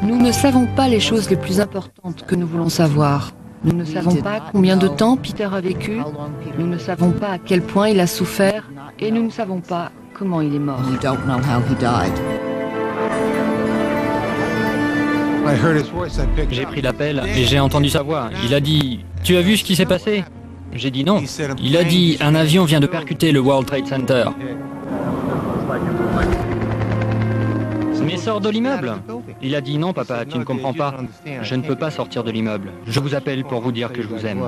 Nous ne savons pas les choses les plus importantes que nous voulons savoir. Nous ne savons pas combien de temps Peter a vécu, nous ne savons pas à quel point il a souffert, et nous ne savons pas comment il est mort. J'ai pris l'appel et j'ai entendu sa voix. Il a dit « Tu as vu ce qui s'est passé ?» J'ai dit non. Il a dit « Un avion vient de percuter le World Trade Center. » Mais sors de l'immeuble. Il a dit non papa, tu ne comprends pas. Je ne peux pas sortir de l'immeuble. Je vous appelle pour vous dire que je vous aime.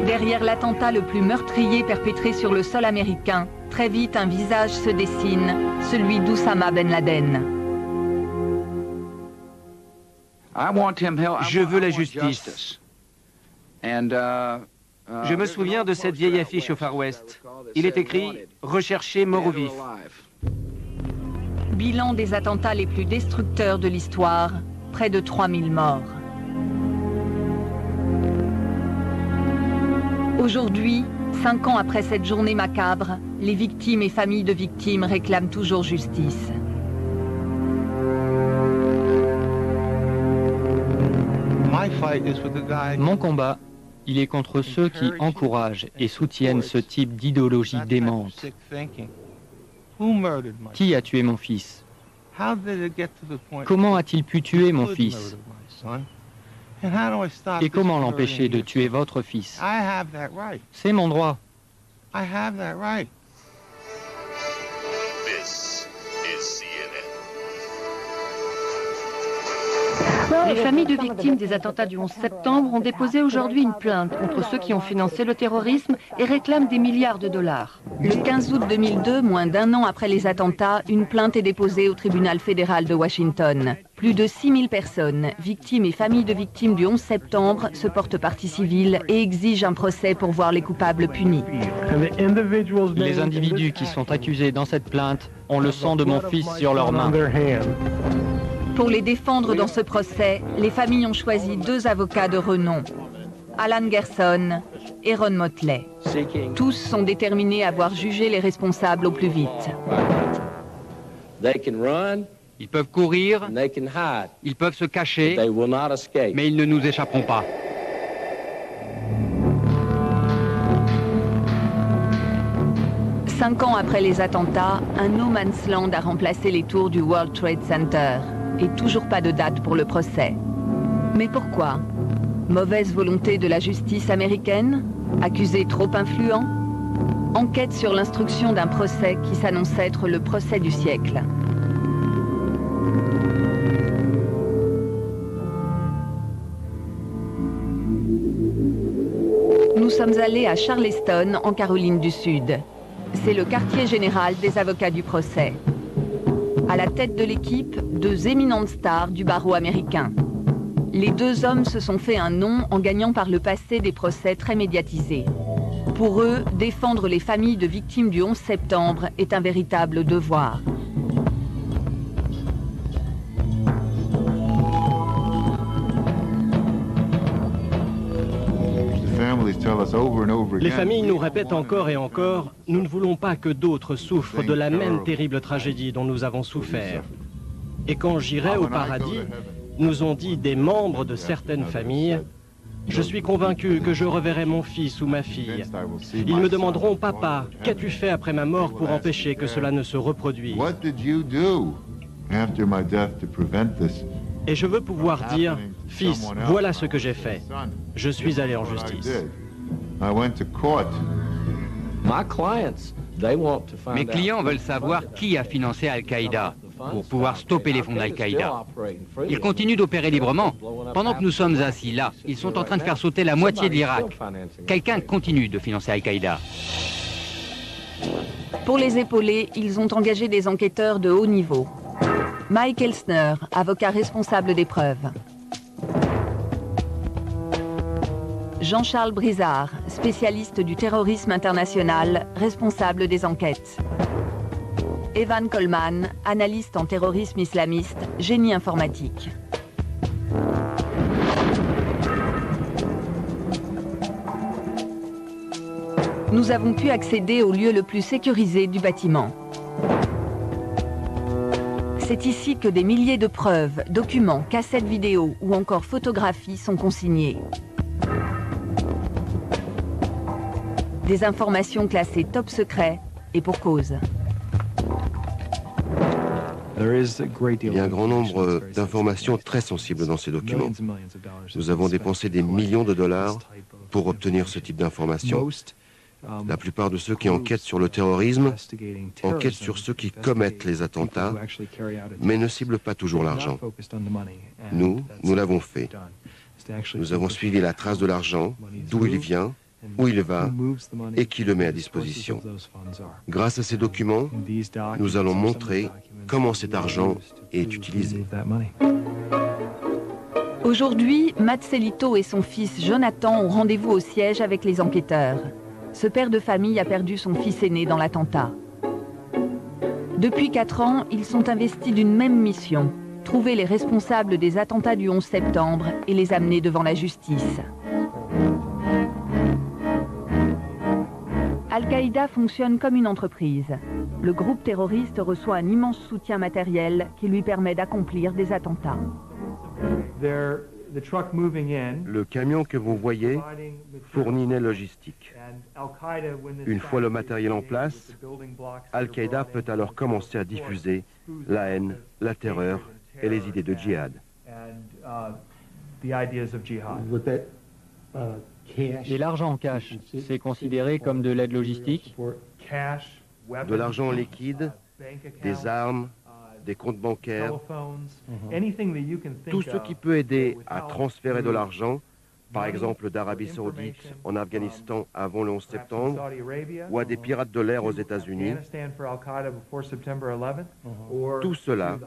Derrière l'attentat le plus meurtrier perpétré sur le sol américain, très vite un visage se dessine, celui d'Oussama Ben Laden. Je veux la justice. Je me souviens de cette vieille affiche au Far West. Il est écrit « Recherché mort ou vif ». Bilan des attentats les plus destructeurs de l'histoire, près de 3000 morts. Aujourd'hui, 5 ans après cette journée macabre, les victimes et familles de victimes réclament toujours justice. Mon combat, il est contre ceux qui encouragent et soutiennent ce type d'idéologie démente. Qui a tué mon fils? Comment a-t-il pu tuer mon fils? Et comment l'empêcher de tuer votre fils? C'est mon droit. Les familles de victimes des attentats du 11 septembre ont déposé aujourd'hui une plainte contre ceux qui ont financé le terrorisme et réclament des milliards de dollars. Le 15 août 2002, moins d'un an après les attentats, une plainte est déposée au tribunal fédéral de Washington. Plus de 6000 personnes, victimes et familles de victimes du 11 septembre, se portent partie civile et exigent un procès pour voir les coupables punis. Les individus qui sont accusés dans cette plainte ont le sang de mon fils sur leurs mains. Pour les défendre dans ce procès, les familles ont choisi 2 avocats de renom, Alan Gerson et Ron Motley. Tous sont déterminés à voir juger les responsables au plus vite. Ils peuvent courir, ils peuvent se cacher, mais ils ne nous échapperont pas. Cinq ans après les attentats, un no man's land a remplacé les tours du World Trade Center. Et toujours pas de date pour le procès. Mais pourquoi? Mauvaise volonté de la justice américaine? Accusé trop influent? Enquête sur l'instruction d'un procès qui s'annonce être le procès du siècle. Nous sommes allés à Charleston, en Caroline du Sud. C'est le quartier général des avocats du procès. À la tête de l'équipe, 2 éminentes stars du barreau américain. Les 2 hommes se sont fait un nom en gagnant par le passé des procès très médiatisés. Pour eux, défendre les familles de victimes du 11 septembre est un véritable devoir. Les familles nous répètent encore et encore, nous ne voulons pas que d'autres souffrent de la même terrible tragédie dont nous avons souffert. Et quand j'irai au paradis, nous ont dit des membres de certaines familles, je suis convaincu que je reverrai mon fils ou ma fille. Ils me demanderont, papa, qu'as-tu fait après ma mort pour empêcher que cela ne se reproduise? Et je veux pouvoir dire, fils, voilà ce que j'ai fait. Je suis allé en justice. Mes clients veulent savoir qui a financé Al-Qaïda pour pouvoir stopper les fonds d'Al-Qaïda. Ils continuent d'opérer librement. Pendant que nous sommes assis là, ils sont en train de faire sauter la moitié de l'Irak. Quelqu'un continue de financer Al-Qaïda. Pour les épauler, ils ont engagé des enquêteurs de haut niveau. Mike Elsner, avocat responsable des preuves. Jean-Charles Brizard, spécialiste du terrorisme international, responsable des enquêtes. Evan Coleman, analyste en terrorisme islamiste, génie informatique. Nous avons pu accéder au lieu le plus sécurisé du bâtiment. C'est ici que des milliers de preuves, documents, cassettes vidéo ou encore photographies sont consignées. Des informations classées top secret et pour cause. Il y a un grand nombre d'informations très sensibles dans ces documents. Nous avons dépensé des millions de dollars pour obtenir ce type d'informations. La plupart de ceux qui enquêtent sur le terrorisme enquêtent sur ceux qui commettent les attentats, mais ne ciblent pas toujours l'argent. Nous l'avons fait. Nous avons suivi la trace de l'argent, d'où il vient, où il va et qui le met à disposition. Grâce à ces documents, nous allons montrer comment cet argent est utilisé. Aujourd'hui, Matt Celito et son fils Jonathan ont rendez-vous au siège avec les enquêteurs. Ce père de famille a perdu son fils aîné dans l'attentat. Depuis 4 ans, ils sont investis d'une même mission, trouver les responsables des attentats du 11 septembre et les amener devant la justice. Al-Qaïda fonctionne comme une entreprise. Le groupe terroriste reçoit un immense soutien matériel qui lui permet d'accomplir des attentats. Le camion que vous voyez fournit une logistique. Une fois le matériel en place, Al-Qaïda peut alors commencer à diffuser la haine, la terreur et les idées de djihad. Et l'argent en cash, c'est considéré comme de l'aide logistique? De l'argent en liquide, des armes, des comptes bancaires, tout ce qui peut aider à transférer de l'argent, par exemple d'Arabie Saoudite en Afghanistan avant le 11 septembre, ou à des pirates de l'air aux États-Unis. Tout cela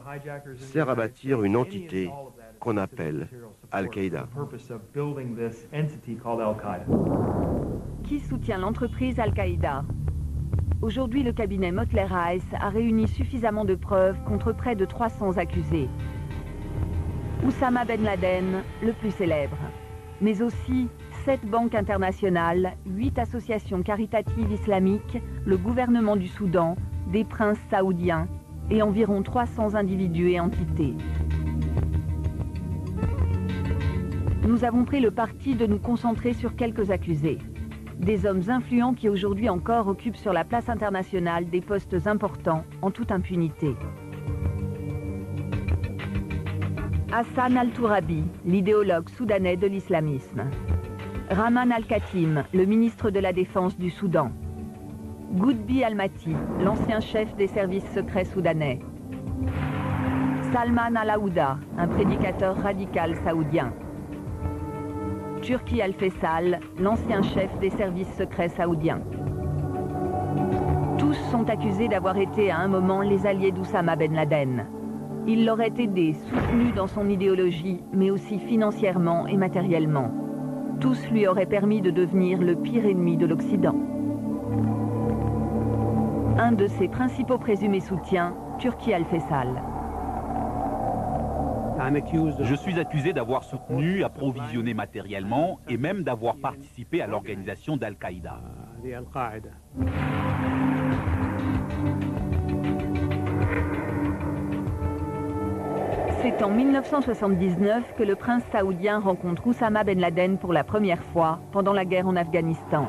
sert à bâtir une entité qu'on appelle Al-Qaïda. Qui soutient l'entreprise Al-Qaïda? Aujourd'hui, le cabinet Mottler Rice a réuni suffisamment de preuves contre près de 300 accusés. Oussama Ben Laden, le plus célèbre, mais aussi 7 banques internationales, 8 associations caritatives islamiques, le gouvernement du Soudan, des princes saoudiens et environ 300 individus et entités. Nous avons pris le parti de nous concentrer sur quelques accusés. Des hommes influents qui aujourd'hui encore occupent sur la place internationale des postes importants en toute impunité. Hassan al-Tourabi, l'idéologue soudanais de l'islamisme. Rahman al-Khatim, le ministre de la Défense du Soudan. Goudbi al-Mati, l'ancien chef des services secrets soudanais. Salman al-Aouda, un prédicateur radical saoudien. Turki al-Faisal, l'ancien chef des services secrets saoudiens. Tous sont accusés d'avoir été à un moment les alliés d'Oussama Ben Laden. Il l'aurait aidé, soutenu dans son idéologie, mais aussi financièrement et matériellement. Tous lui auraient permis de devenir le pire ennemi de l'Occident. Un de ses principaux présumés soutiens, Turki al-Faisal. Je suis accusé d'avoir soutenu, approvisionné matériellement et même d'avoir participé à l'organisation d'Al-Qaïda. C'est en 1979 que le prince saoudien rencontre Oussama Ben Laden pour la première fois pendant la guerre en Afghanistan.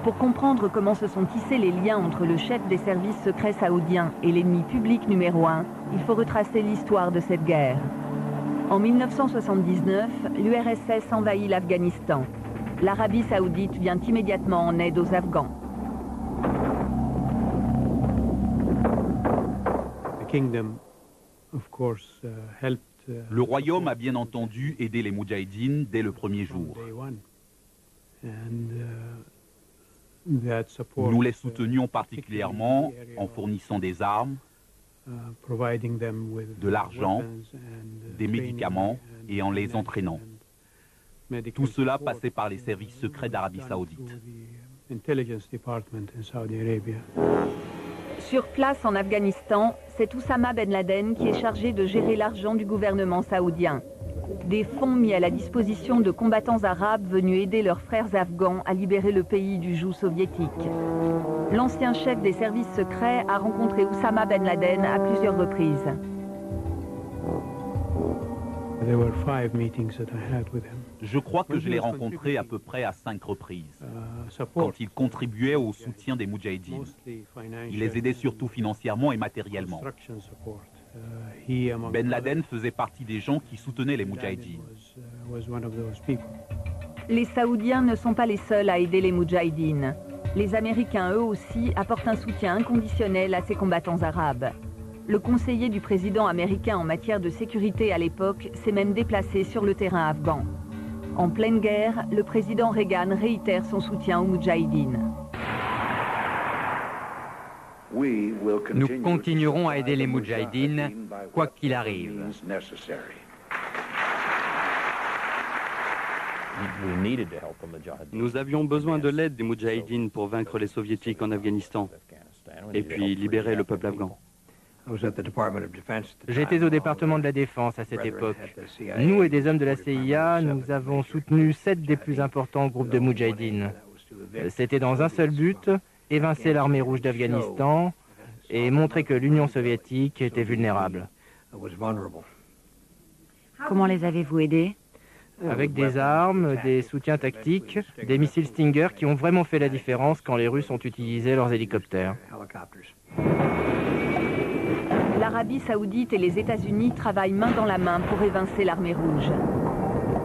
Pour comprendre comment se sont tissés les liens entre le chef des services secrets saoudiens et l'ennemi public numéro 1, il faut retracer l'histoire de cette guerre. En 1979, l'URSS envahit l'Afghanistan. L'Arabie saoudite vient immédiatement en aide aux Afghans. Le royaume a bien entendu aidé les Moudjahidines dès le premier jour. Nous les soutenions particulièrement en fournissant des armes, de l'argent, des médicaments et en les entraînant. Tout cela passait par les services secrets d'Arabie Saoudite. Sur place en Afghanistan, c'est Oussama Ben Laden qui est chargé de gérer l'argent du gouvernement saoudien. Des fonds mis à la disposition de combattants arabes venus aider leurs frères afghans à libérer le pays du joug soviétique. L'ancien chef des services secrets a rencontré Oussama Ben Laden à plusieurs reprises. Je crois que je l'ai rencontré à peu près à 5 reprises, quand il contribuait au soutien des Moudjahidines. Il les aidait surtout financièrement et matériellement. Ben Laden faisait partie des gens qui soutenaient les Moudjahidines. Les Saoudiens ne sont pas les seuls à aider les Moudjahidines. Les Américains, eux aussi, apportent un soutien inconditionnel à ces combattants arabes. Le conseiller du président américain en matière de sécurité à l'époque s'est même déplacé sur le terrain afghan. En pleine guerre, le président Reagan réitère son soutien aux Moudjahidines. Nous continuerons à aider les Moudjahidines, quoi qu'il arrive. Nous avions besoin de l'aide des Moudjahidines pour vaincre les Soviétiques en Afghanistan et puis libérer le peuple afghan. J'étais au département de la Défense à cette époque. Nous et des hommes de la CIA, nous avons soutenu 7 des plus importants groupes de Moudjahidines. C'était dans un seul but, évincer l'armée rouge d'Afghanistan et montrer que l'Union soviétique était vulnérable. Comment les avez-vous aidés? Avec des armes, des soutiens tactiques, des missiles Stinger qui ont vraiment fait la différence quand les Russes ont utilisé leurs hélicoptères. L'Arabie saoudite et les États-Unis travaillent main dans la main pour évincer l'armée rouge.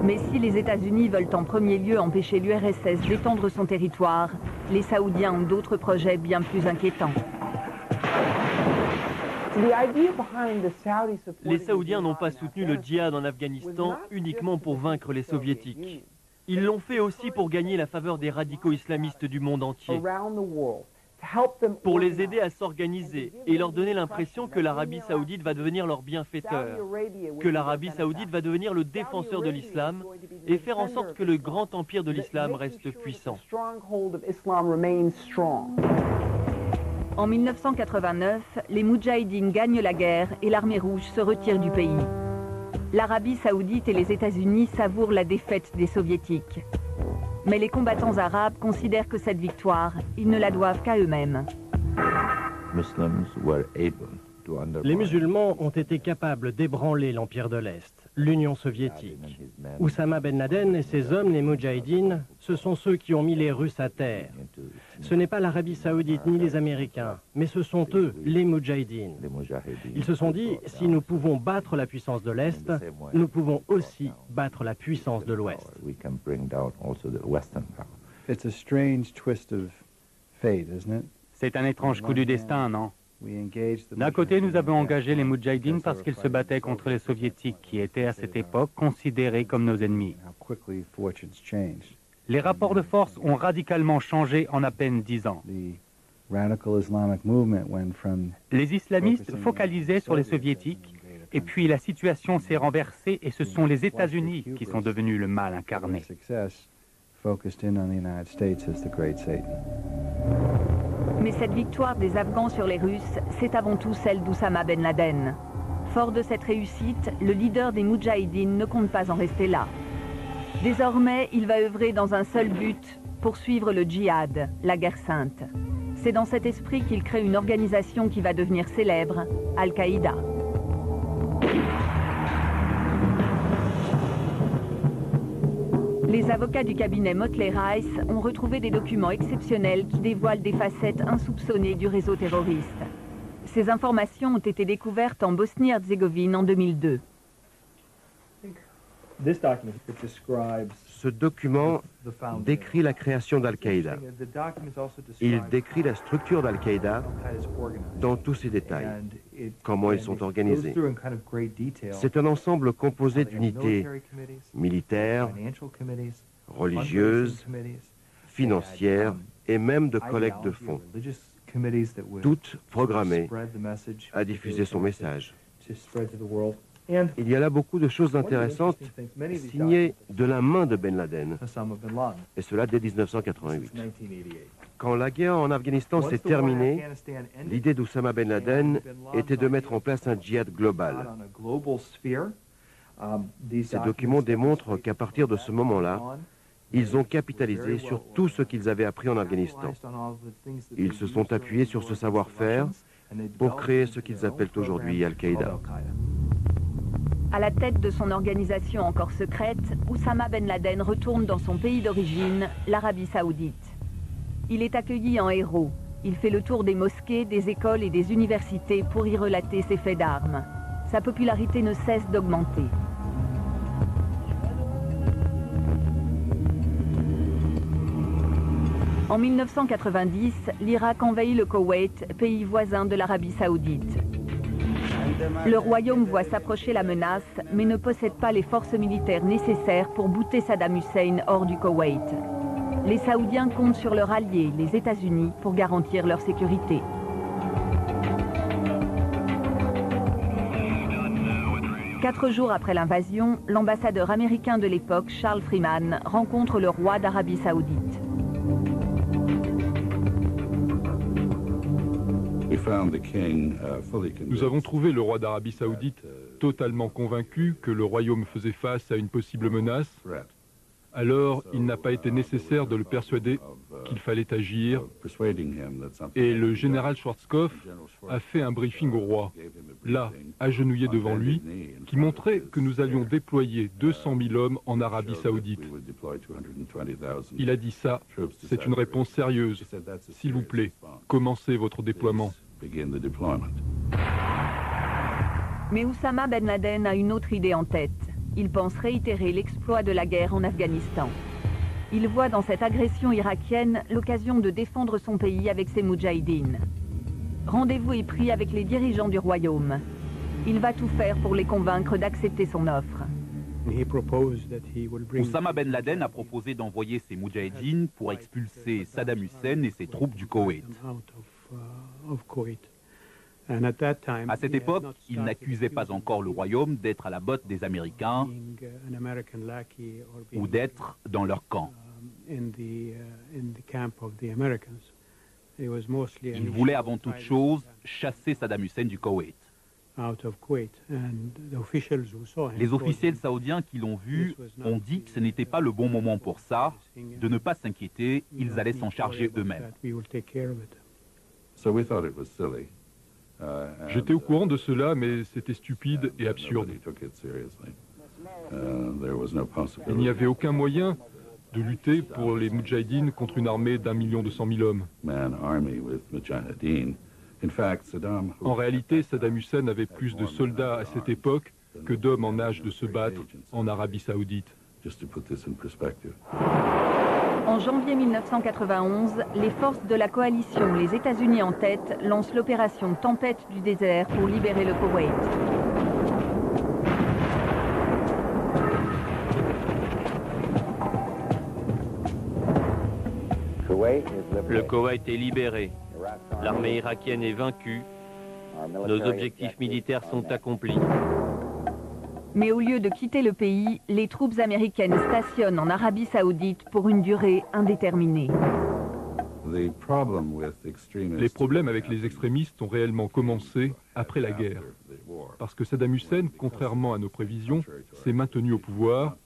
Mais si les États-Unis veulent en premier lieu empêcher l'URSS d'étendre son territoire, les Saoudiens ont d'autres projets bien plus inquiétants. Les Saoudiens n'ont pas soutenu le djihad en Afghanistan uniquement pour vaincre les Soviétiques. Ils l'ont fait aussi pour gagner la faveur des radicaux islamistes du monde entier, pour les aider à s'organiser et leur donner l'impression que l'Arabie saoudite va devenir leur bienfaiteur, que l'Arabie saoudite va devenir le défenseur de l'islam et faire en sorte que le grand empire de l'islam reste puissant. En 1989, les Moudjahidines gagnent la guerre et l'armée rouge se retire du pays. L'Arabie saoudite et les États-Unis savourent la défaite des Soviétiques. Mais les combattants arabes considèrent que cette victoire, ils ne la doivent qu'à eux-mêmes. Les musulmans ont été capables d'ébranler l'Empire de l'Est, l'Union soviétique. Oussama Ben Laden et ses hommes, les Moudjahidines, ce sont ceux qui ont mis les Russes à terre. Ce n'est pas l'Arabie saoudite ni les Américains, mais ce sont eux, les Moudjahidines. Ils se sont dit, si nous pouvons battre la puissance de l'Est, nous pouvons aussi battre la puissance de l'Ouest. C'est un étrange coup du destin, non? D'un côté, nous avons engagé les Moudjahidines parce qu'ils se battaient contre les Soviétiques qui étaient à cette époque considérés comme nos ennemis. Les rapports de force ont radicalement changé en à peine 10 ans. Les islamistes focalisaient sur les Soviétiques et puis la situation s'est renversée et ce sont les États-Unis qui sont devenus le mal incarné. Mais cette victoire des Afghans sur les Russes, c'est avant tout celle d'Oussama Ben Laden. Fort de cette réussite, le leader des Moudjahidines ne compte pas en rester là. Désormais, il va œuvrer dans un seul but, poursuivre le djihad, la guerre sainte. C'est dans cet esprit qu'il crée une organisation qui va devenir célèbre, Al-Qaïda. Les avocats du cabinet Motley Rice ont retrouvé des documents exceptionnels qui dévoilent des facettes insoupçonnées du réseau terroriste. Ces informations ont été découvertes en Bosnie-Herzégovine en 2002. Ce document décrit la création d'Al-Qaïda. Il décrit la structure d'Al-Qaïda dans tous ses détails, comment ils sont organisés. C'est un ensemble composé d'unités militaires, religieuses, financières et même de collecte de fonds, toutes programmées à diffuser son message. Il y a là beaucoup de choses intéressantes signées de la main de Ben Laden, et cela dès 1988. Quand la guerre en Afghanistan s'est terminée, l'idée d'Oussama Ben Laden était de mettre en place un djihad global. Ces documents démontrent qu'à partir de ce moment-là, ils ont capitalisé sur tout ce qu'ils avaient appris en Afghanistan. Ils se sont appuyés sur ce savoir-faire pour créer ce qu'ils appellent aujourd'hui Al-Qaïda. À la tête de son organisation encore secrète, Oussama Ben Laden retourne dans son pays d'origine, l'Arabie Saoudite. Il est accueilli en héros. Il fait le tour des mosquées, des écoles et des universités pour y relater ses faits d'armes. Sa popularité ne cesse d'augmenter. En 1990, l'Irak envahit le Koweït, pays voisin de l'Arabie Saoudite. Le royaume voit s'approcher la menace, mais ne possède pas les forces militaires nécessaires pour bouter Saddam Hussein hors du Koweït. Les Saoudiens comptent sur leur allié, les États-Unis, pour garantir leur sécurité. Quatre jours après l'invasion, l'ambassadeur américain de l'époque, Charles Freeman, rencontre le roi d'Arabie Saoudite. Nous avons trouvé le roi d'Arabie Saoudite totalement convaincu que le royaume faisait face à une possible menace. Alors, il n'a pas été nécessaire de le persuader qu'il fallait agir. Et le général Schwarzkopf a fait un briefing au roi, là, agenouillé devant lui, qui montrait que nous allions déployer 200 000 hommes en Arabie Saoudite. Il a dit ça, c'est une réponse sérieuse. S'il vous plaît, commencez votre déploiement. Mais Oussama Ben Laden a une autre idée en tête. Il pense réitérer l'exploit de la guerre en Afghanistan. Il voit dans cette agression irakienne l'occasion de défendre son pays avec ses moudjahidines. Rendez-vous est pris avec les dirigeants du royaume. Il va tout faire pour les convaincre d'accepter son offre. Oussama Ben Laden a proposé d'envoyer ses moudjahidines pour expulser Saddam Hussein et ses troupes du Koweït. À cette époque, il n'accusait pas encore le royaume d'être à la botte des Américains ou d'être dans leur camp. Il voulait avant toute chose chasser Saddam Hussein du Koweït. Les officiels saoudiens qui l'ont vu ont dit que ce n'était pas le bon moment pour ça, de ne pas s'inquiéter, ils allaient s'en charger eux-mêmes. J'étais au courant de cela, mais c'était stupide et absurde. Il n'y avait aucun moyen de lutter pour les Moudjahidines contre une armée d'1 200 000 hommes. En réalité, Saddam Hussein avait plus de soldats à cette époque que d'hommes en âge de se battre en Arabie Saoudite. En janvier 1991, les forces de la coalition, les États-Unis en tête, lancent l'opération Tempête du désert pour libérer le Koweït. Le Koweït est libéré. L'armée irakienne est vaincue. Nos objectifs militaires sont accomplis. Mais au lieu de quitter le pays, les troupes américaines stationnent en Arabie Saoudite pour une durée indéterminée. Les problèmes avec les extrémistes ont réellement commencé après la guerre. Parce que Saddam Hussein, contrairement à nos prévisions, s'est maintenu au pouvoir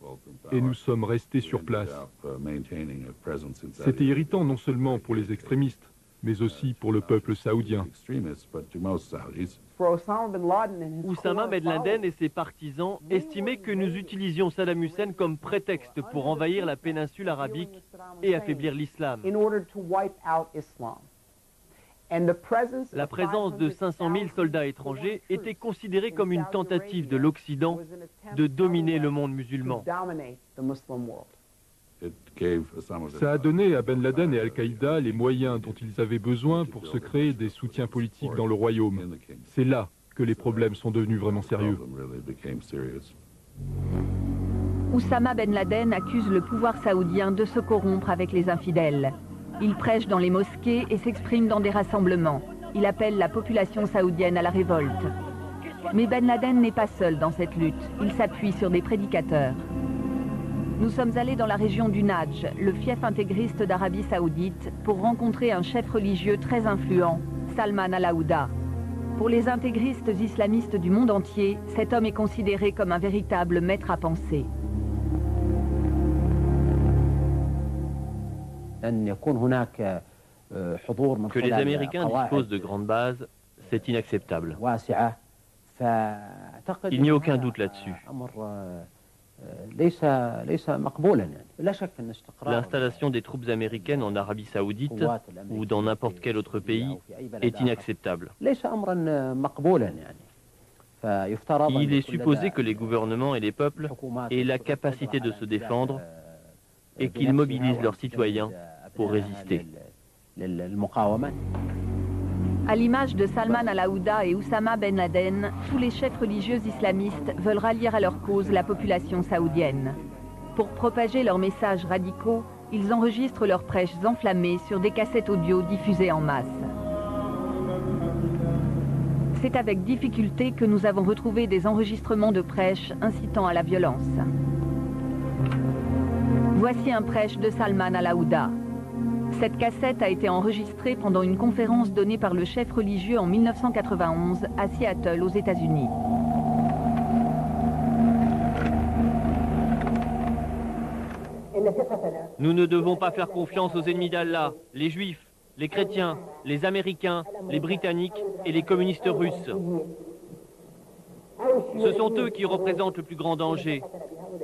et nous sommes restés sur place. C'était irritant non seulement pour les extrémistes, mais aussi pour le peuple saoudien. Oussama Ben Laden et ses partisans estimaient que nous utilisions Saddam Hussein comme prétexte pour envahir la péninsule arabique et affaiblir l'islam. La présence de 500 000 soldats étrangers était considérée comme une tentative de l'Occident de dominer le monde musulman. Ça a donné à Ben Laden et Al-Qaïda les moyens dont ils avaient besoin pour se créer des soutiens politiques dans le royaume. C'est là que les problèmes sont devenus vraiment sérieux. Oussama Ben Laden accuse le pouvoir saoudien de se corrompre avec les infidèles. Il prêche dans les mosquées et s'exprime dans des rassemblements. Il appelle la population saoudienne à la révolte. Mais Ben Laden n'est pas seul dans cette lutte. Il s'appuie sur des prédicateurs. Nous sommes allés dans la région du Nadj, le fief intégriste d'Arabie Saoudite, pour rencontrer un chef religieux très influent, Salman al-Aouda. Pour les intégristes islamistes du monde entier, cet homme est considéré comme un véritable maître à penser. Que les Américains disposent de grandes bases, c'est inacceptable. Il n'y a aucun doute là-dessus. L'installation des troupes américaines en Arabie Saoudite ou dans n'importe quel autre pays est inacceptable. Il est supposé que les gouvernements et les peuples aient la capacité de se défendre et qu'ils mobilisent leurs citoyens pour résister. À l'image de Salman al-Aouda et Oussama Ben Laden, tous les chefs religieux islamistes veulent rallier à leur cause la population saoudienne. Pour propager leurs messages radicaux, ils enregistrent leurs prêches enflammées sur des cassettes audio diffusées en masse. C'est avec difficulté que nous avons retrouvé des enregistrements de prêches incitant à la violence. Voici un prêche de Salman al-Aouda. Cette cassette a été enregistrée pendant une conférence donnée par le chef religieux en 1991 à Seattle, aux États-Unis. Nous ne devons pas faire confiance aux ennemis d'Allah, les Juifs, les chrétiens, les Américains, les Britanniques et les communistes russes. Ce sont eux qui représentent le plus grand danger.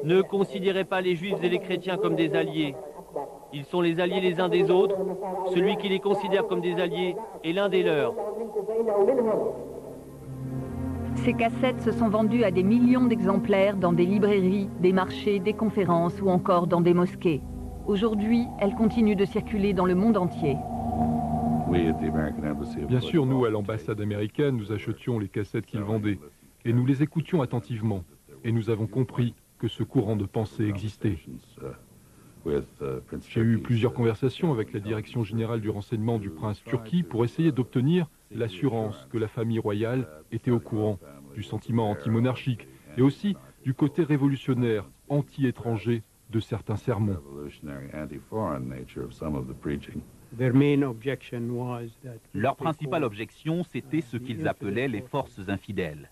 Ne considérez pas les Juifs et les chrétiens comme des alliés. Ils sont les alliés les uns des autres. Celui qui les considère comme des alliés est l'un des leurs. Ces cassettes se sont vendues à des millions d'exemplaires dans des librairies, des marchés, des conférences ou encore dans des mosquées. Aujourd'hui, elles continuent de circuler dans le monde entier. Bien sûr, nous, à l'ambassade américaine, nous achetions les cassettes qu'ils vendaient et nous les écoutions attentivement. Et nous avons compris que ce courant de pensée existait. J'ai eu plusieurs conversations avec la direction générale du renseignement du prince Turki pour essayer d'obtenir l'assurance que la famille royale était au courant du sentiment anti-monarchique et aussi du côté révolutionnaire, anti-étranger de certains sermons. Leur principale objection, c'était ce qu'ils appelaient les forces infidèles,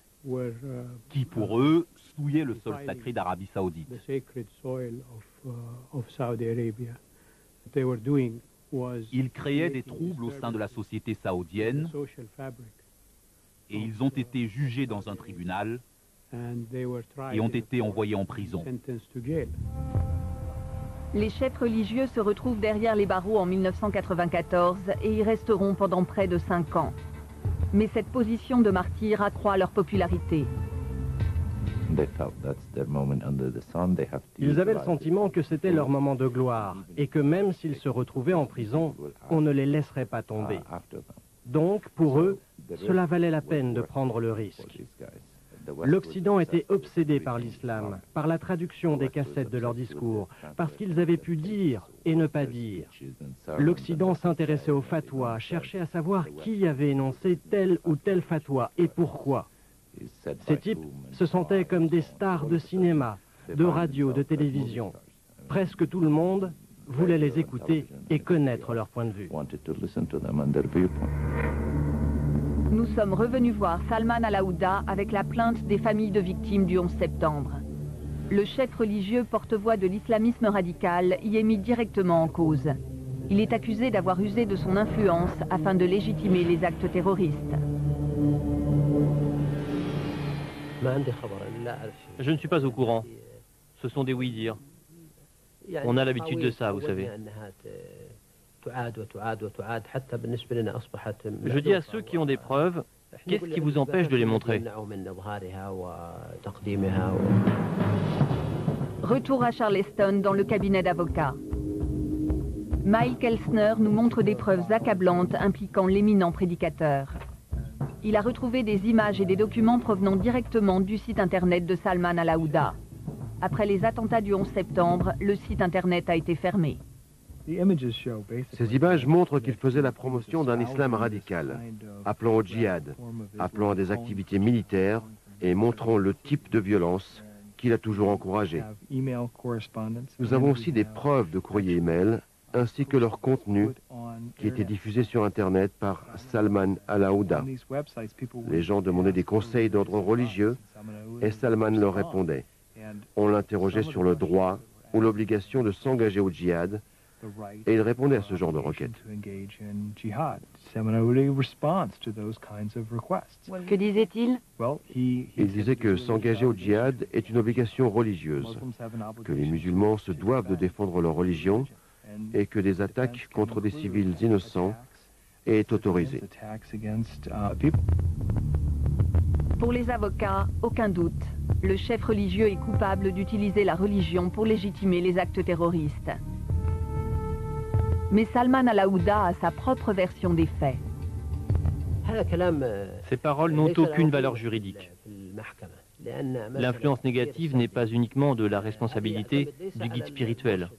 qui pour eux souillaient le sol sacré d'Arabie Saoudite. Ils créaient des troubles au sein de la société saoudienne et ils ont été jugés dans un tribunal et ont été envoyés en prison. Les chefs religieux se retrouvent derrière les barreaux en 1994 et y resteront pendant près de 5 ans. Mais cette position de martyr accroît leur popularité. Ils avaient le sentiment que c'était leur moment de gloire et que même s'ils se retrouvaient en prison, on ne les laisserait pas tomber. Donc, pour eux, cela valait la peine de prendre le risque. L'Occident était obsédé par l'islam, par la traduction des cassettes de leurs discours, parce qu'ils avaient pu dire et ne pas dire. L'Occident s'intéressait aux fatwas, cherchait à savoir qui avait énoncé tel ou tel fatwa et pourquoi. Ces types se sentaient comme des stars de cinéma, de radio, de télévision. Presque tout le monde voulait les écouter et connaître leur point de vue. Nous sommes revenus voir Salman al-Aouda avec la plainte des familles de victimes du 11 septembre. Le chef religieux porte-voix de l'islamisme radical y est mis directement en cause. Il est accusé d'avoir usé de son influence afin de légitimer les actes terroristes. Je ne suis pas au courant. Ce sont des oui-dire. On a l'habitude de ça, vous savez. Je dis à ceux qui ont des preuves, qu'est-ce qui vous empêche de les montrer? Retour à Charleston dans le cabinet d'avocats. Mike Elsner nous montre des preuves accablantes impliquant l'éminent prédicateur. Il a retrouvé des images et des documents provenant directement du site internet de Salman al-Aouda. Après les attentats du 11 septembre, le site internet a été fermé. Ces images montrent qu'il faisait la promotion d'un islam radical, appelant au djihad, appelant à des activités militaires et montrant le type de violence qu'il a toujours encouragé. Nous avons aussi des preuves de courriers email ainsi que leur contenu qui était diffusé sur Internet par Salman al-Aouda. Les gens demandaient des conseils d'ordre religieux et Salman leur répondait. On l'interrogeait sur le droit ou l'obligation de s'engager au djihad et il répondait à ce genre de requêtes. Que disait-il? Il disait que s'engager au djihad est une obligation religieuse, que les musulmans se doivent de défendre leur religion et que des attaques contre des civils innocents est autorisée. Pour les avocats, aucun doute. Le chef religieux est coupable d'utiliser la religion pour légitimer les actes terroristes. Mais Salman al-Aouda a sa propre version des faits. Ces paroles n'ont aucune valeur juridique. L'influence négative n'est pas uniquement de la responsabilité du guide spirituel,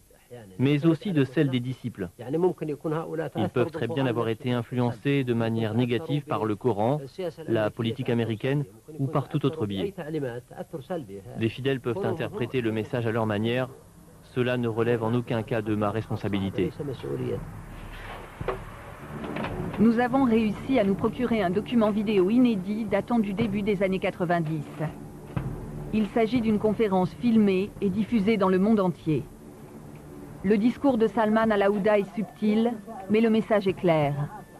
mais aussi de celle des disciples. Ils peuvent très bien avoir été influencés de manière négative par le Coran, la politique américaine ou par tout autre biais. Les fidèles peuvent interpréter le message à leur manière. Cela ne relève en aucun cas de ma responsabilité. Nous avons réussi à nous procurer un document vidéo inédit datant du début des années 90. Il s'agit d'une conférence filmée et diffusée dans le monde entier. Le discours de Salman al-Aouda est subtil, mais le message est clair.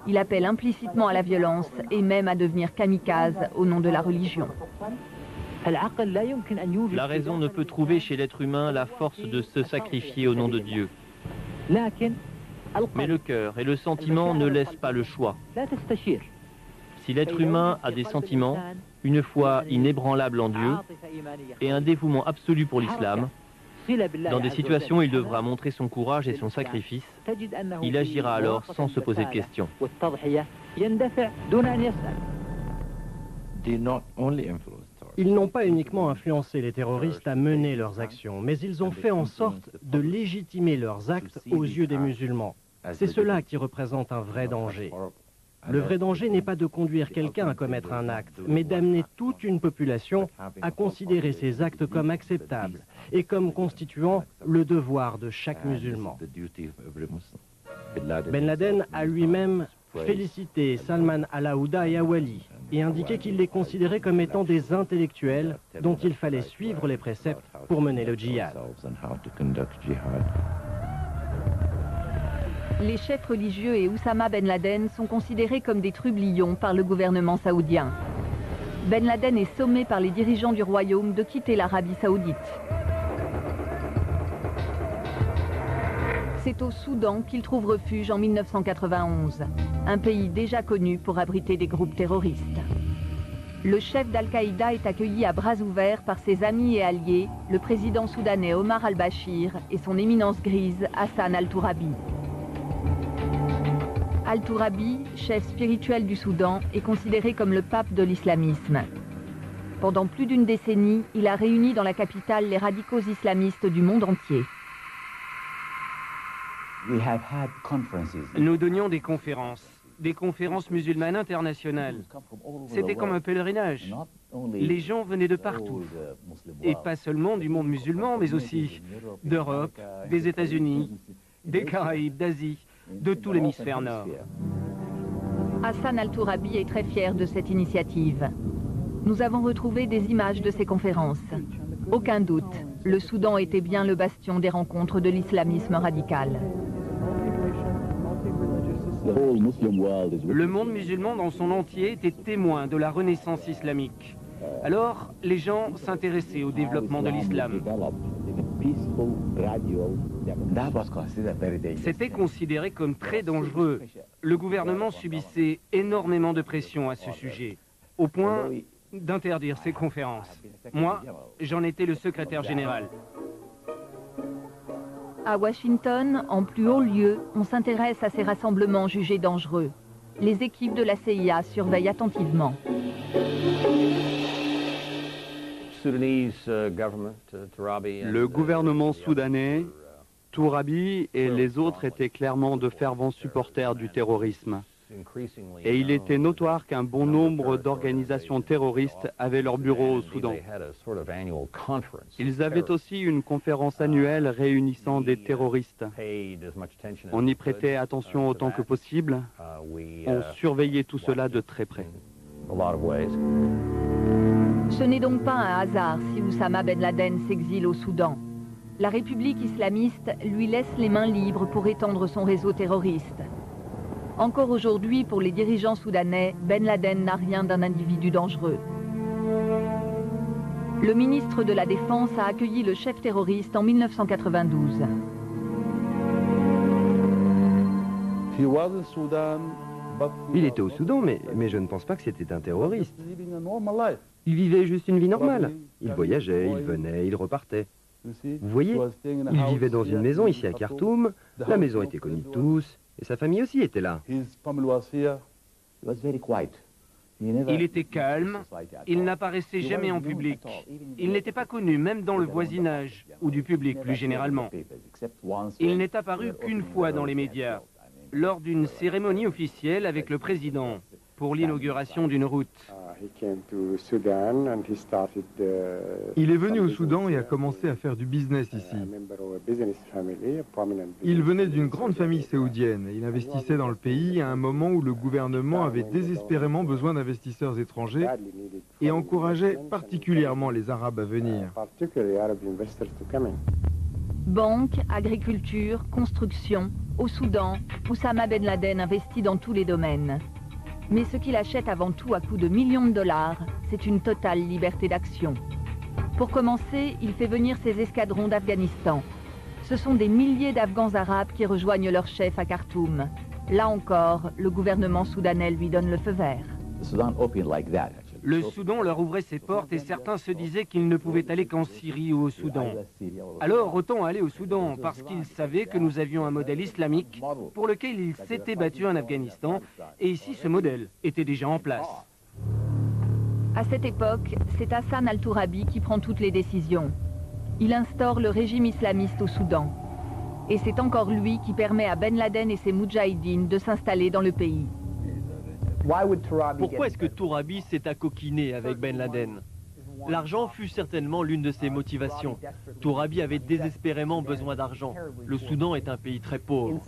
Il appelle implicitement à la violence et même à devenir kamikaze au nom de la religion. La raison ne peut trouver chez l'être humain la force de se sacrifier au nom de Dieu. Mais le cœur et le sentiment ne laissent pas le choix. Si l'être humain a des sentiments, une foi inébranlable en Dieu et un dévouement absolu pour l'islam, dans des situations où il devra montrer son courage et son sacrifice, il agira alors sans se poser de questions. Ils n'ont pas uniquement influencé les terroristes à mener leurs actions, mais ils ont fait en sorte de légitimer leurs actes aux yeux des musulmans. C'est cela qui représente un vrai danger. Le vrai danger n'est pas de conduire quelqu'un à commettre un acte, mais d'amener toute une population à considérer ces actes comme acceptables et comme constituant le devoir de chaque musulman. Ben Laden a lui-même félicité Salman al-Aouda et Awali et indiqué qu'il les considérait comme étant des intellectuels dont il fallait suivre les préceptes pour mener le djihad. Les chefs religieux et Oussama Ben Laden sont considérés comme des trublions par le gouvernement saoudien. Ben Laden est sommé par les dirigeants du royaume de quitter l'Arabie saoudite. C'est au Soudan qu'il trouve refuge en 1991, un pays déjà connu pour abriter des groupes terroristes. Le chef d'Al-Qaïda est accueilli à bras ouverts par ses amis et alliés, le président soudanais Omar al-Bashir et son éminence grise Hassan al-Tourabi. Al-Tourabi, chef spirituel du Soudan, est considéré comme le pape de l'islamisme. Pendant plus d'une décennie, il a réuni dans la capitale les radicaux islamistes du monde entier. Nous donnions des conférences musulmanes internationales. C'était comme un pèlerinage. Les gens venaient de partout, et pas seulement du monde musulman, mais aussi d'Europe, des États-Unis, des Caraïbes, d'Asie, de tout l'hémisphère nord. Hassan al-Tourabi est très fier de cette initiative. Nous avons retrouvé des images de ces conférences. Aucun doute, le Soudan était bien le bastion des rencontres de l'islamisme radical. Le monde musulman dans son entier était témoin de la renaissance islamique. Alors, les gens s'intéressaient au développement de l'islam. C'était considéré comme très dangereux. Le gouvernement subissait énormément de pression à ce sujet, au point d'interdire ces conférences. Moi, j'en étais le secrétaire général. À Washington, en plus haut lieu, on s'intéresse à ces rassemblements jugés dangereux. Les équipes de la CIA surveillent attentivement. Le gouvernement soudanais, Tourabi et les autres étaient clairement de fervents supporters du terrorisme. Et il était notoire qu'un bon nombre d'organisations terroristes avaient leur bureau au Soudan. Ils avaient aussi une conférence annuelle réunissant des terroristes. On y prêtait attention autant que possible. On surveillait tout cela de très près. Ce n'est donc pas un hasard si Oussama Ben Laden s'exile au Soudan. La République islamiste lui laisse les mains libres pour étendre son réseau terroriste. Encore aujourd'hui, pour les dirigeants soudanais, Ben Laden n'a rien d'un individu dangereux. Le ministre de la Défense a accueilli le chef terroriste en 1992. Il était au Soudan, mais je ne pense pas que c'était un terroriste. Il vivait juste une vie normale. Il voyageait, il venait, il repartait. Vous voyez, il vivait dans une maison ici à Khartoum, la maison était connue de tous, et sa famille aussi était là. Il était calme, il n'apparaissait jamais en public. Il n'était pas connu, même dans le voisinage, ou du public plus généralement. Il n'est apparu qu'une fois dans les médias, lors d'une cérémonie officielle avec le président, pour l'inauguration d'une route. Il est venu au Soudan et a commencé à faire du business ici. Il venait d'une grande famille saoudienne. Il investissait dans le pays à un moment où le gouvernement avait désespérément besoin d'investisseurs étrangers et encourageait particulièrement les Arabes à venir. Banque, agriculture, construction, au Soudan, Oussama Ben Laden investit dans tous les domaines. Mais ce qu'il achète avant tout à coût de millions de dollars, c'est une totale liberté d'action. Pour commencer, il fait venir ses escadrons d'Afghanistan. Ce sont des milliers d'Afghans arabes qui rejoignent leur chef à Khartoum. Là encore, le gouvernement soudanais lui donne le feu vert. Le Soudan leur ouvrait ses portes et certains se disaient qu'ils ne pouvaient aller qu'en Syrie ou au Soudan. Alors autant aller au Soudan parce qu'ils savaient que nous avions un modèle islamique pour lequel ils s'étaient battus en Afghanistan et ici ce modèle était déjà en place. À cette époque, c'est Hassan al-Tourabi qui prend toutes les décisions. Il instaure le régime islamiste au Soudan. Et c'est encore lui qui permet à Ben Laden et ses moudjahidines de s'installer dans le pays. Pourquoi est-ce que Tourabi s'est accoquiné avec Ben Laden? L'argent fut certainement l'une de ses motivations. Tourabi avait désespérément besoin d'argent. Le Soudan est un pays très pauvre.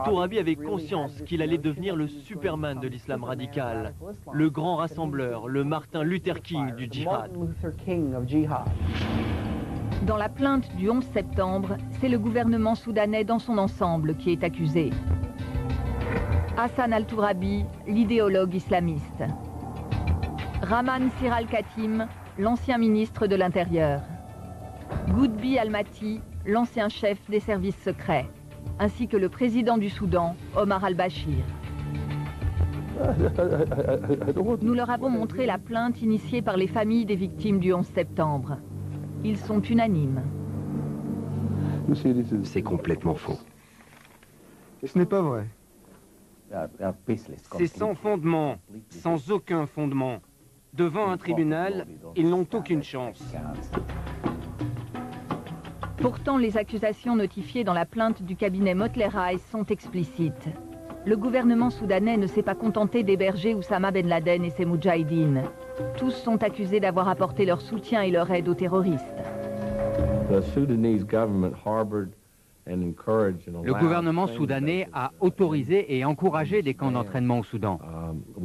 Tourabi avait conscience qu'il allait devenir le Superman de l'islam radical, le grand rassembleur, le Martin Luther King du djihad. Dans la plainte du 11 septembre, c'est le gouvernement soudanais dans son ensemble qui est accusé. Hassan al-Tourabi, l'idéologue islamiste. Rahman Sir al-Khatim, l'ancien ministre de l'Intérieur. Goudbi al-Mati, l'ancien chef des services secrets. Ainsi que le président du Soudan, Omar al-Bashir. Nous leur avons montré la plainte initiée par les familles des victimes du 11 septembre. Ils sont unanimes. C'est complètement faux. Ce n'est pas vrai. C'est sans fondement, sans aucun fondement. Devant un tribunal, ils n'ont aucune chance. Pourtant, les accusations notifiées dans la plainte du cabinet Motley Rice sont explicites. Le gouvernement soudanais ne s'est pas contenté d'héberger Oussama Ben Laden et ses moudjahidines. Tous sont accusés d'avoir apporté leur soutien et leur aide aux terroristes. Le gouvernement soudanais a autorisé et encouragé des camps d'entraînement au Soudan,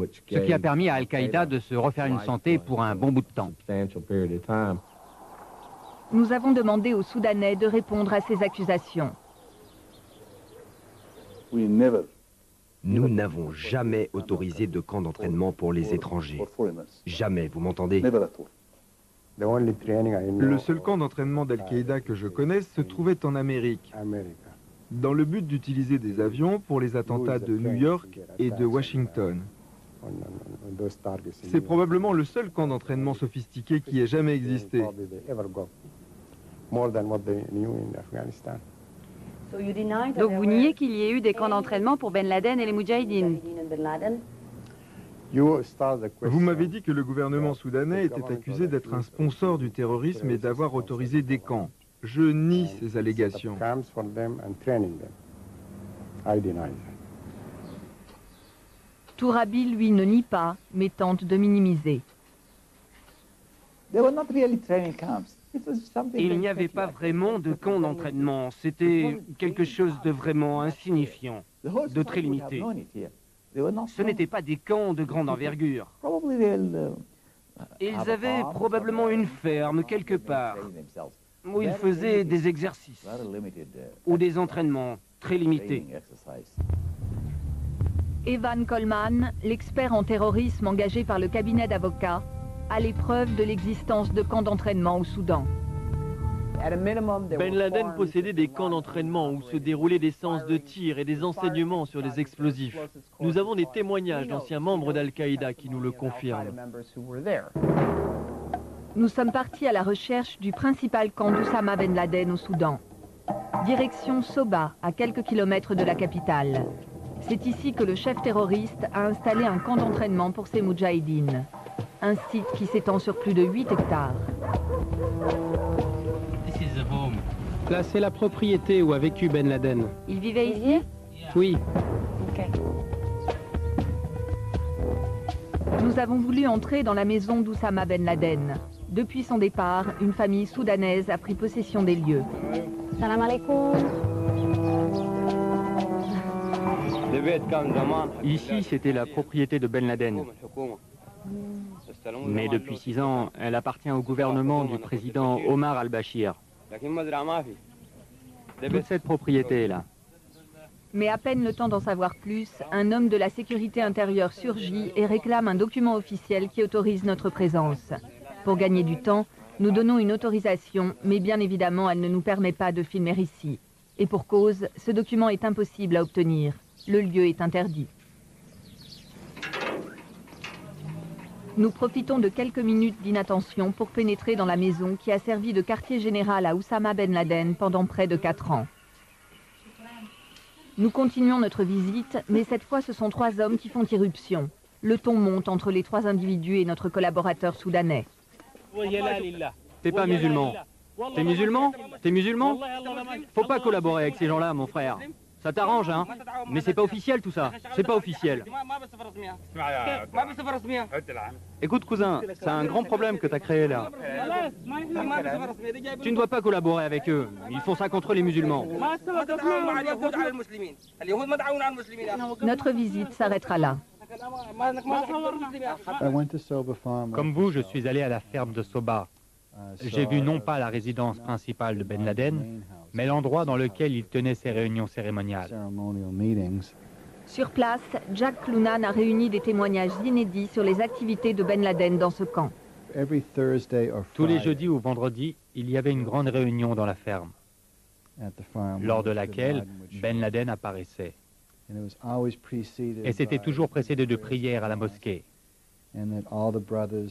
ce qui a permis à Al-Qaïda de se refaire une santé pour un bon bout de temps. Nous avons demandé aux Soudanais de répondre à ces accusations. Nous n'avons jamais autorisé de camp d'entraînement pour les étrangers. Jamais, vous m'entendez? Le seul camp d'entraînement d'Al-Qaïda que je connaisse se trouvait en Amérique, dans le but d'utiliser des avions pour les attentats de New York et de Washington. C'est probablement le seul camp d'entraînement sophistiqué qui ait jamais existé. Donc vous niez qu'il y ait eu des camps d'entraînement pour Ben Laden et les Moudjahidines? Vous m'avez dit que le gouvernement soudanais était accusé d'être un sponsor du terrorisme et d'avoir autorisé des camps. Je nie ces allégations. Tourabi, lui, ne nie pas, mais tente de minimiser. Il n'y avait pas vraiment de camp d'entraînement. C'était quelque chose de vraiment insignifiant, de très limité. Ce n'étaient pas des camps de grande envergure. Ils avaient probablement une ferme quelque part, où ils faisaient des exercices, ou des entraînements très limités. Evan Coleman, l'expert en terrorisme engagé par le cabinet d'avocats, a les preuves de l'existence de camps d'entraînement au Soudan. Ben Laden possédait des camps d'entraînement où se déroulaient des séances de tir et des enseignements sur les explosifs. Nous avons des témoignages d'anciens membres d'Al-Qaïda qui nous le confirment. Nous sommes partis à la recherche du principal camp d'Oussama Ben Laden au Soudan. Direction Soba, à quelques kilomètres de la capitale. C'est ici que le chef terroriste a installé un camp d'entraînement pour ses moudjahidines. Un site qui s'étend sur plus de 8 hectares. Là, c'est la propriété où a vécu Ben Laden. Il vivait ici? Oui. Nous avons voulu entrer dans la maison d'Oussama Ben Laden. Depuis son départ, une famille soudanaise a pris possession des lieux. Salam alaikum. Ici, c'était la propriété de Ben Laden. Mais depuis 6 ans, elle appartient au gouvernement du président Omar al-Bashir. Toute cette propriété est là. Mais à peine le temps d'en savoir plus, un homme de la sécurité intérieure surgit et réclame un document officiel qui autorise notre présence. Pour gagner du temps, nous donnons une autorisation, mais bien évidemment, elle ne nous permet pas de filmer ici. Et pour cause, ce document est impossible à obtenir. Le lieu est interdit. Nous profitons de quelques minutes d'inattention pour pénétrer dans la maison qui a servi de quartier général à Oussama Ben Laden pendant près de 4 ans. Nous continuons notre visite, mais cette fois ce sont 3 hommes qui font irruption. Le ton monte entre les 3 individus et notre collaborateur soudanais. T'es pas musulman. T'es musulman? T'es musulman? Faut pas collaborer avec ces gens-là, mon frère. Ça t'arrange, hein? Mais c'est pas officiel tout ça. C'est pas officiel. Écoute, cousin, c'est un grand problème que t'as créé là. Tu ne dois pas collaborer avec eux. Ils font ça contre les musulmans. Notre visite s'arrêtera là. Comme vous, je suis allé à la ferme de Soba. J'ai vu non pas la résidence principale de Ben Laden, mais l'endroit dans lequel il tenait ses réunions cérémoniales. Sur place, Jack Clunan a réuni des témoignages inédits sur les activités de Ben Laden dans ce camp. Tous les jeudis ou vendredis, il y avait une grande réunion dans la ferme, lors de laquelle Ben Laden apparaissait. Et c'était toujours précédé de prières à la mosquée.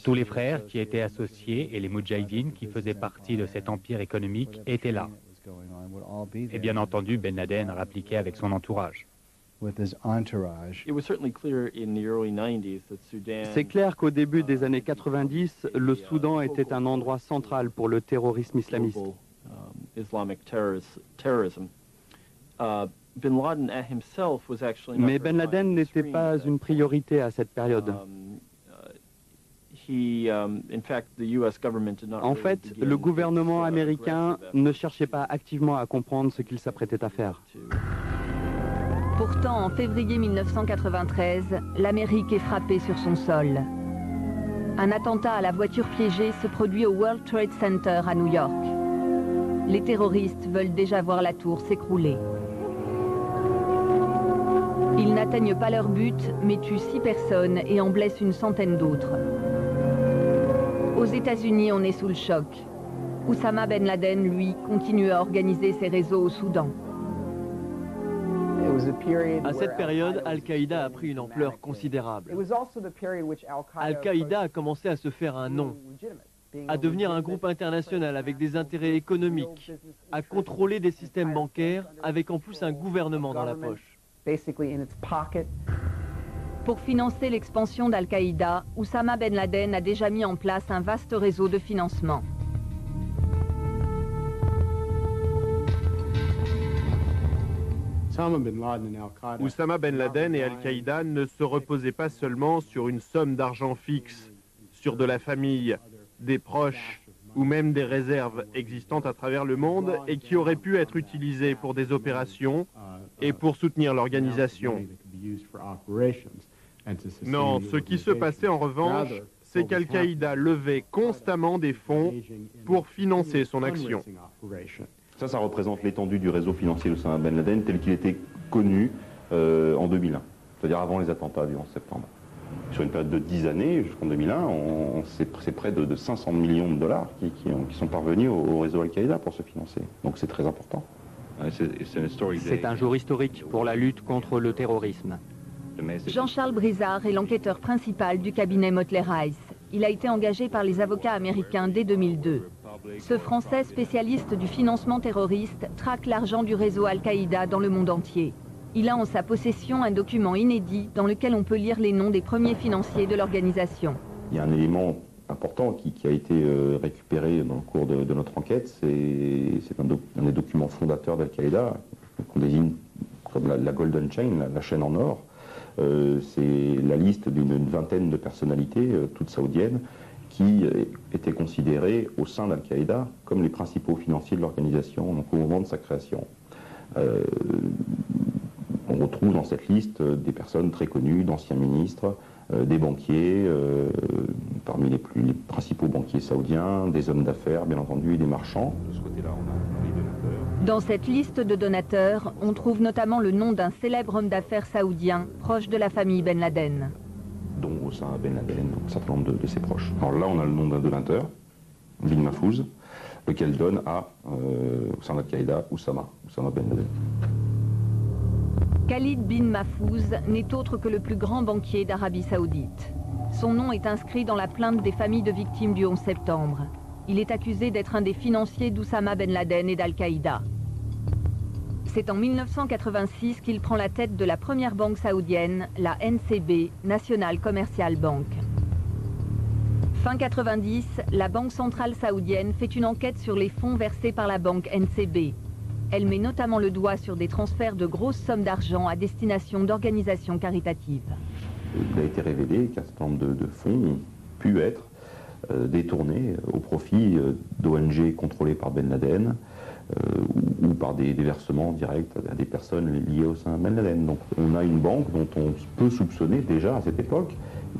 Tous les frères qui étaient associés et les moudjahidines qui faisaient partie de cet empire économique étaient là. Et bien entendu, Ben Laden rappliquait avec son entourage. C'est clair qu'au début des années 90, le Soudan était un endroit central pour le terrorisme islamiste. Mais Ben Laden n'était pas une priorité à cette période. En fait, le gouvernement américain ne cherchait pas activement à comprendre ce qu'il s'apprêtait à faire. Pourtant, en février 1993, l'Amérique est frappée sur son sol. Un attentat à la voiture piégée se produit au World Trade Center à New York. Les terroristes veulent déjà voir la tour s'écrouler. Ils n'atteignent pas leur but, mais tuent 6 personnes et en blessent une centaine d'autres. Aux États-Unis, on est sous le choc. Oussama Ben Laden, lui, continue à organiser ses réseaux au Soudan. À cette période, Al-Qaïda a pris une ampleur considérable. Al-Qaïda a commencé à se faire un nom, à devenir un groupe international avec des intérêts économiques, à contrôler des systèmes bancaires avec en plus un gouvernement dans la poche. Pour financer l'expansion d'Al-Qaïda, Oussama Ben Laden a déjà mis en place un vaste réseau de financement. Oussama Ben Laden et Al-Qaïda ne se reposaient pas seulement sur une somme d'argent fixe, sur de la famille, des proches ou même des réserves existantes à travers le monde et qui auraient pu être utilisées pour des opérations et pour soutenir l'organisation. Non, ce qui se passait en revanche, c'est qu'Al-Qaïda levait constamment des fonds pour financer son action. Ça représente l'étendue du réseau financier d'Oussama Ben Laden tel qu'il était connu en 2001, c'est-à-dire avant les attentats du 11 septembre. Sur une période de 10 années, jusqu'en 2001, c'est près de 500 millions de dollars qui sont parvenus au réseau Al-Qaïda pour se financer. Donc c'est très important. C'est un jour historique pour la lutte contre le terrorisme. Jean-Charles Brizard est l'enquêteur principal du cabinet Mottler-Heiss. Il a été engagé par les avocats américains dès 2002. Ce Français spécialiste du financement terroriste traque l'argent du réseau Al-Qaïda dans le monde entier. Il a en sa possession un document inédit dans lequel on peut lire les noms des premiers financiers de l'organisation. Il y a un élément important qui a été récupéré dans le cours de notre enquête, c'est un des documents fondateurs d'Al-Qaïda, qu'on désigne comme la Golden Chain, la chaîne en or. C'est la liste d'une vingtaine de personnalités, toutes saoudiennes, qui étaient considérées au sein d'Al-Qaïda comme les principaux financiers de l'organisation, donc au moment de sa création. On retrouve dans cette liste des personnes très connues, d'anciens ministres, des banquiers, parmi les principaux banquiers saoudiens, des hommes d'affaires, bien entendu, et des marchands. De ce côté-là, on a les donateurs. Dans cette liste de donateurs, on trouve notamment le nom d'un célèbre homme d'affaires saoudien, proche de la famille Ben Laden. Dont Oussama Ben Laden, donc un certain nombre de ses proches. Alors là, on a le nom d'un donateur, Bin Mahfouz, lequel donne à au sein d'Al-Qaïda, Oussama Ben Laden. Khalid bin Mahfouz n'est autre que le plus grand banquier d'Arabie Saoudite. Son nom est inscrit dans la plainte des familles de victimes du 11 septembre. Il est accusé d'être un des financiers d'Oussama Ben Laden et d'Al-Qaïda. C'est en 1986 qu'il prend la tête de la première banque saoudienne, la NCB, National Commercial Bank. Fin 90, la Banque centrale saoudienne fait une enquête sur les fonds versés par la banque NCB. Elle met notamment le doigt sur des transferts de grosses sommes d'argent à destination d'organisations caritatives. Il a été révélé qu'un certain nombre de fonds ont pu être détournés au profit d'ONG contrôlées par Ben Laden ou par des versements directs à des personnes liées au sein de Ben Laden. Donc on a une banque dont on peut soupçonner déjà à cette époque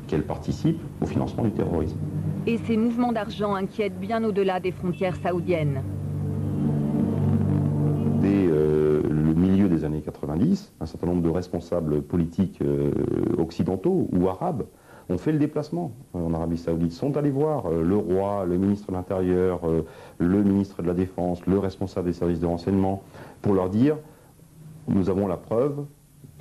qu'elle participe au financement du terrorisme. Et ces mouvements d'argent inquiètent bien au-delà des frontières saoudiennes. Dès le milieu des années 90, un certain nombre de responsables politiques occidentaux ou arabes ont fait le déplacement en Arabie Saoudite, sont allés voir le roi, le ministre de l'Intérieur, le ministre de la Défense, le responsable des services de renseignement, pour leur dire « nous avons la preuve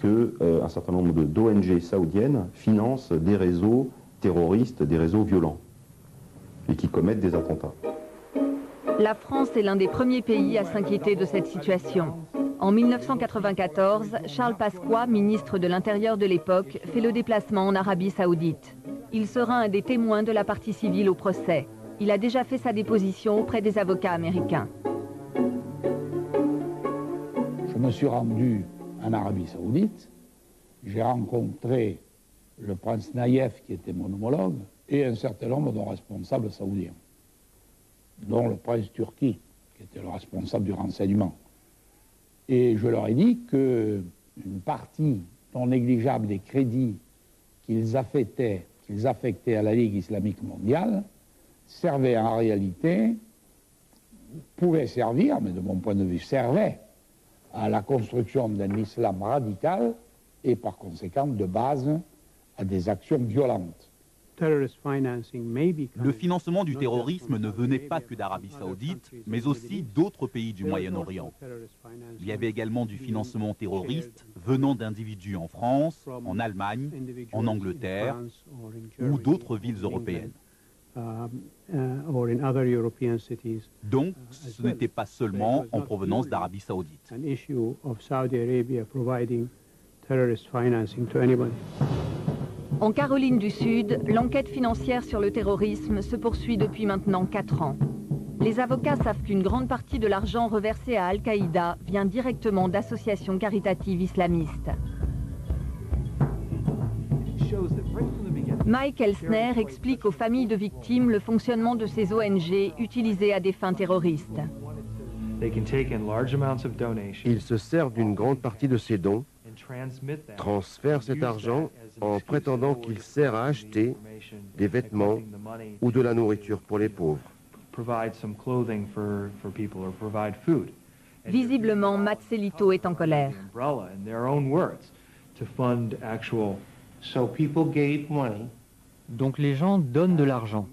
qu'un certain nombre d'ONG saoudiennes financent des réseaux terroristes, des réseaux violents, et qui commettent des attentats ». La France est l'un des premiers pays à s'inquiéter de cette situation. En 1994, Charles Pasqua, ministre de l'Intérieur de l'époque, fait le déplacement en Arabie Saoudite. Il sera un des témoins de la partie civile au procès. Il a déjà fait sa déposition auprès des avocats américains. Je me suis rendu en Arabie Saoudite. J'ai rencontré le prince Naïef, qui était mon homologue, et un certain nombre de responsables saoudiens, dont le prince Turki, qui était le responsable du renseignement. Et je leur ai dit qu'une partie non négligeable des crédits qu'ils affectaient à la Ligue islamique mondiale servait en réalité, pouvait servir, mais de mon point de vue servait, à la construction d'un islam radical et par conséquent de base à des actions violentes. Le financement du terrorisme ne venait pas que d'Arabie Saoudite, mais aussi d'autres pays du Moyen-Orient. Il y avait également du financement terroriste venant d'individus en France, en Allemagne, en Angleterre ou d'autres villes européennes. Donc, ce n'était pas seulement en provenance d'Arabie Saoudite. En Caroline du Sud, l'enquête financière sur le terrorisme se poursuit depuis maintenant 4 ans. Les avocats savent qu'une grande partie de l'argent reversé à Al-Qaïda vient directement d'associations caritatives islamistes. Mike Elsner explique aux familles de victimes le fonctionnement de ces ONG utilisées à des fins terroristes. Ils se servent d'une grande partie de ces dons, transfèrent cet argent en prétendant qu'il sert à acheter des vêtements ou de la nourriture pour les pauvres. Visiblement, Mazzelito est en colère. Donc les gens donnent de l'argent.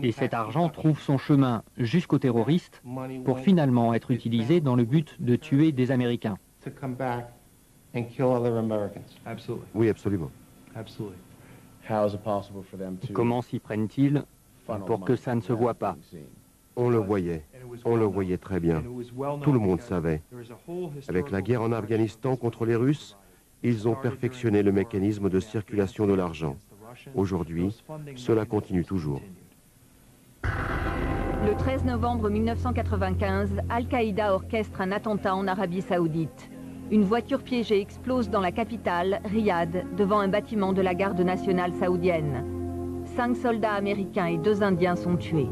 Et cet argent trouve son chemin jusqu'aux terroristes pour finalement être utilisé dans le but de tuer des Américains. Oui, absolument. Comment s'y prennent-ils pour que ça ne se voit pas? On le voyait très bien. Tout le monde savait. Avec la guerre en Afghanistan contre les Russes, ils ont perfectionné le mécanisme de circulation de l'argent. Aujourd'hui, cela continue toujours. Le 13 novembre 1995, Al-Qaïda orchestre un attentat en Arabie Saoudite. Une voiture piégée explose dans la capitale, Riyad, devant un bâtiment de la garde nationale saoudienne. 5 soldats américains et 2 Indiens sont tués.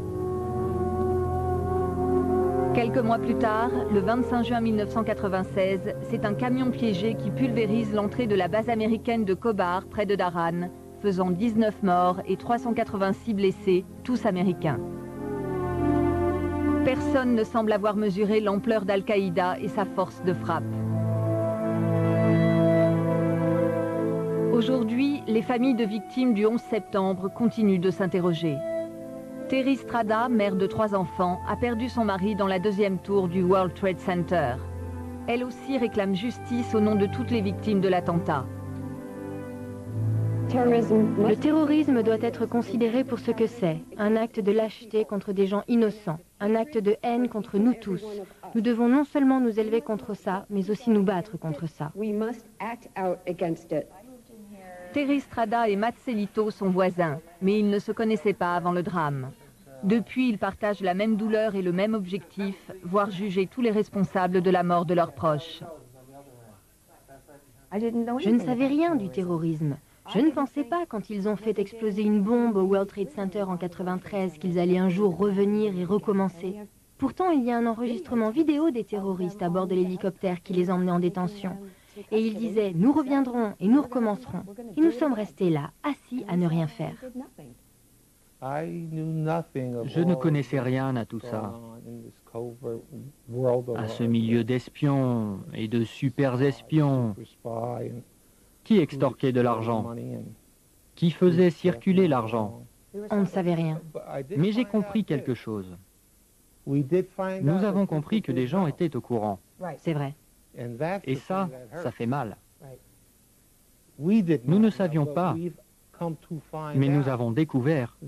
Quelques mois plus tard, le 25 juin 1996, c'est un camion piégé qui pulvérise l'entrée de la base américaine de Khobar, près de Dharan, faisant 19 morts et 386 blessés, tous américains. Personne ne semble avoir mesuré l'ampleur d'Al-Qaïda et sa force de frappe. Aujourd'hui, les familles de victimes du 11 septembre continuent de s'interroger. Terry Strada, mère de 3 enfants, a perdu son mari dans la 2e tour du World Trade Center. Elle aussi réclame justice au nom de toutes les victimes de l'attentat. Le terrorisme doit être considéré pour ce que c'est, un acte de lâcheté contre des gens innocents, un acte de haine contre nous tous. Nous devons non seulement nous élever contre ça, mais aussi nous battre contre ça. Terry Strada et Mazzelito sont voisins, mais ils ne se connaissaient pas avant le drame. Depuis, ils partagent la même douleur et le même objectif, voir juger tous les responsables de la mort de leurs proches. Je ne savais rien du terrorisme. Je ne pensais pas, quand ils ont fait exploser une bombe au World Trade Center en 93, qu'ils allaient un jour revenir et recommencer. Pourtant, il y a un enregistrement vidéo des terroristes à bord de l'hélicoptère qui les emmenait en détention. Et ils disaient « Nous reviendrons et nous recommencerons ». Et nous sommes restés là, assis à ne rien faire. Je ne connaissais rien à tout ça, à ce milieu d'espions et de super-espions. Qui extorquait de l'argent? Qui faisait circuler l'argent? On ne savait rien. Mais j'ai compris quelque chose. Nous avons compris que des gens étaient au courant. C'est vrai. Et ça fait mal. Nous ne savions pas, mais nous avons découvert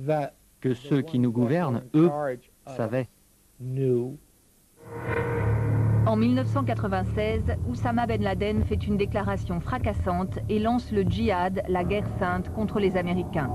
que ceux qui nous gouvernent, eux, savaient. En 1996, Oussama Ben Laden fait une déclaration fracassante et lance le djihad, la guerre sainte, contre les Américains.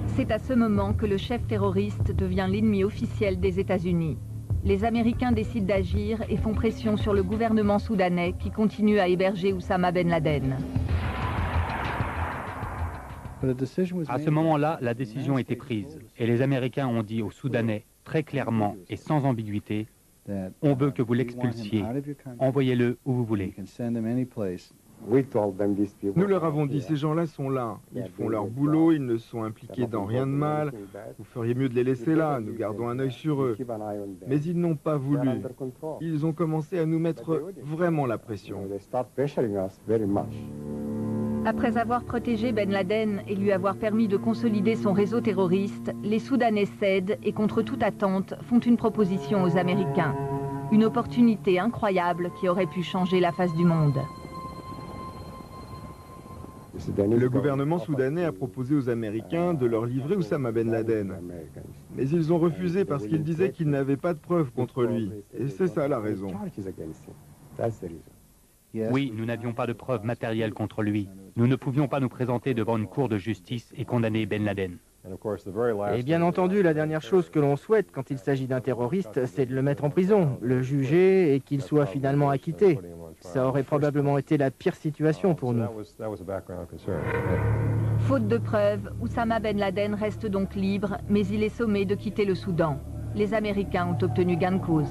C'est à ce moment que le chef terroriste devient l'ennemi officiel des États-Unis. Les Américains décident d'agir et font pression sur le gouvernement soudanais qui continue à héberger Oussama Ben Laden. À ce moment-là, la décision était prise et les Américains ont dit aux Soudanais très clairement et sans ambiguïté « On veut que vous l'expulsiez, envoyez-le où vous voulez ». Nous leur avons dit, ces gens-là sont là, ils font leur boulot, ils ne sont impliqués dans rien de mal, vous feriez mieux de les laisser là, nous gardons un œil sur eux. Mais ils n'ont pas voulu, ils ont commencé à nous mettre vraiment la pression. Après avoir protégé Ben Laden et lui avoir permis de consolider son réseau terroriste, les Soudanais cèdent et contre toute attente font une proposition aux Américains. Une opportunité incroyable qui aurait pu changer la face du monde. Le gouvernement soudanais a proposé aux Américains de leur livrer Oussama Ben Laden. Mais ils ont refusé parce qu'ils disaient qu'ils n'avaient pas de preuves contre lui. Et c'est ça la raison. Oui, nous n'avions pas de preuves matérielles contre lui. Nous ne pouvions pas nous présenter devant une cour de justice et condamner Ben Laden. Et bien entendu, la dernière chose que l'on souhaite quand il s'agit d'un terroriste, c'est de le mettre en prison, le juger et qu'il soit finalement acquitté. Ça aurait probablement été la pire situation pour nous. Faute de preuves, Oussama Ben Laden reste donc libre, mais il est sommé de quitter le Soudan. Les Américains ont obtenu gain de cause.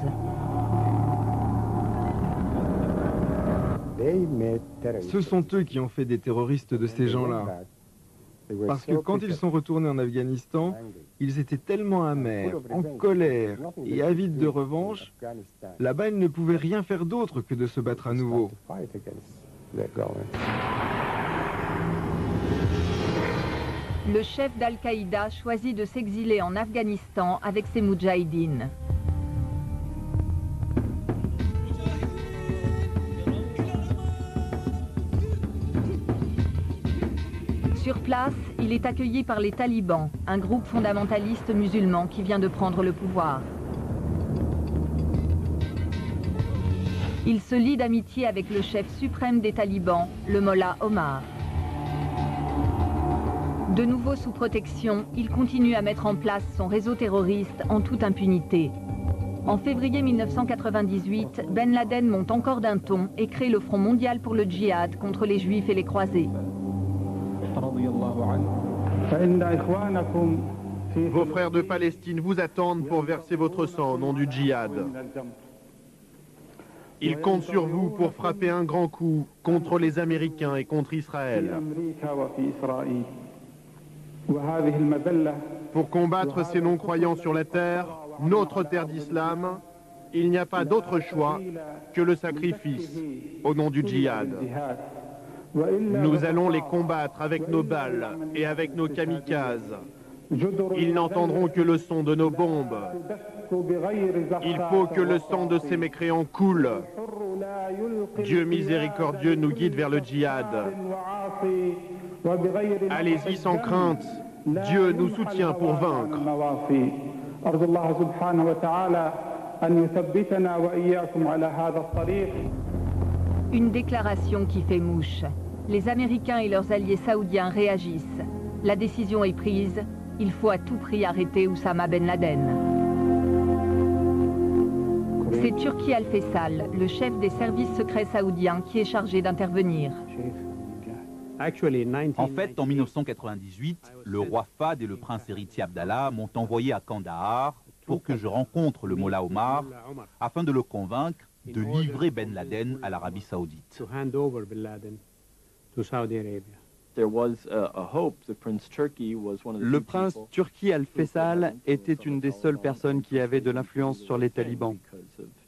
Ce sont eux qui ont fait des terroristes de ces gens-là. Parce que quand ils sont retournés en Afghanistan, ils étaient tellement amers, en colère et avides de revanche, là-bas ils ne pouvaient rien faire d'autre que de se battre à nouveau. Le chef d'Al-Qaïda choisit de s'exiler en Afghanistan avec ses moudjahidines. Sur place, il est accueilli par les talibans, un groupe fondamentaliste musulman qui vient de prendre le pouvoir. Il se lie d'amitié avec le chef suprême des talibans, le Mollah Omar. De nouveau sous protection, il continue à mettre en place son réseau terroriste en toute impunité. En février 1998, Ben Laden monte encore d'un ton et crée le Front mondial pour le djihad contre les juifs et les croisés. Vos frères de Palestine vous attendent pour verser votre sang au nom du djihad. Ils comptent sur vous pour frapper un grand coup contre les Américains et contre Israël. Pour combattre ces non-croyants sur la terre, notre terre d'islam, il n'y a pas d'autre choix que le sacrifice au nom du djihad. Nous allons les combattre avec nos balles et avec nos kamikazes. Ils n'entendront que le son de nos bombes. Il faut que le sang de ces mécréants coule. Dieu miséricordieux nous guide vers le djihad. Allez-y sans crainte. Dieu nous soutient pour vaincre. Une déclaration qui fait mouche. Les Américains et leurs alliés saoudiens réagissent. La décision est prise. Il faut à tout prix arrêter Oussama Ben Laden. C'est Turki Al-Faisal, le chef des services secrets saoudiens, qui est chargé d'intervenir. En fait, en 1998, le roi Fahd et le prince héritier Abdallah m'ont envoyé à Kandahar pour que je rencontre le Mollah Omar afin de le convaincre de livrer Ben Laden à l'Arabie saoudite. Le prince Turki Al-Faisal était une des seules personnes qui avait de l'influence sur les talibans.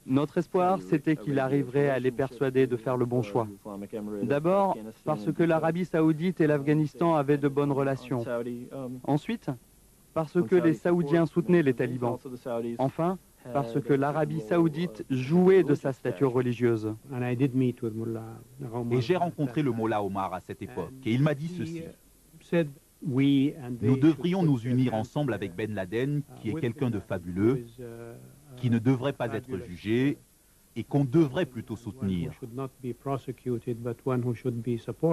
Notre espoir, c'était qu'il arriverait à les persuader de faire le bon choix. D'abord, parce que l'Arabie saoudite et l'Afghanistan avaient de bonnes relations. Ensuite, parce que les Saoudiens soutenaient les talibans. Enfin, parce que l'Arabie saoudite jouait de sa stature religieuse. Et j'ai rencontré le Mollah Omar à cette époque, et il m'a dit ceci. Nous devrions nous unir ensemble avec Ben Laden, qui est quelqu'un de fabuleux, qui ne devrait pas être jugé, et qu'on devrait plutôt soutenir.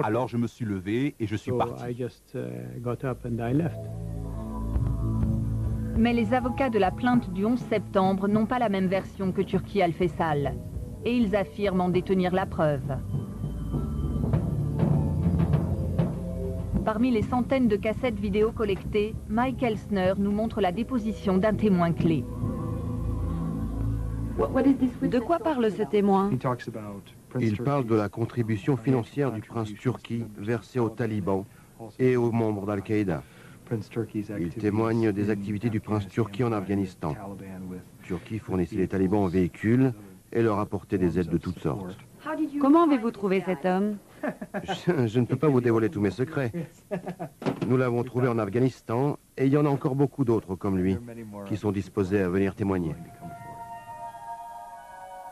Alors je me suis levé et je suis parti. Mais les avocats de la plainte du 11 septembre n'ont pas la même version que Turki Al-Faisal. Et ils affirment en détenir la preuve. Parmi les centaines de cassettes vidéo collectées, Mike Elsner nous montre la déposition d'un témoin clé. De quoi parle ce témoin? Il parle de la contribution financière du prince Turki versée aux talibans et aux membres d'Al-Qaïda. Il témoigne des activités du prince Turki en Afghanistan. Turki fournissait les talibans en véhicules et leur apportait des aides de toutes sortes. Comment avez-vous trouvé cet homme? Je ne peux pas vous dévoiler tous mes secrets. Nous l'avons trouvé en Afghanistan et il y en a encore beaucoup d'autres comme lui qui sont disposés à venir témoigner.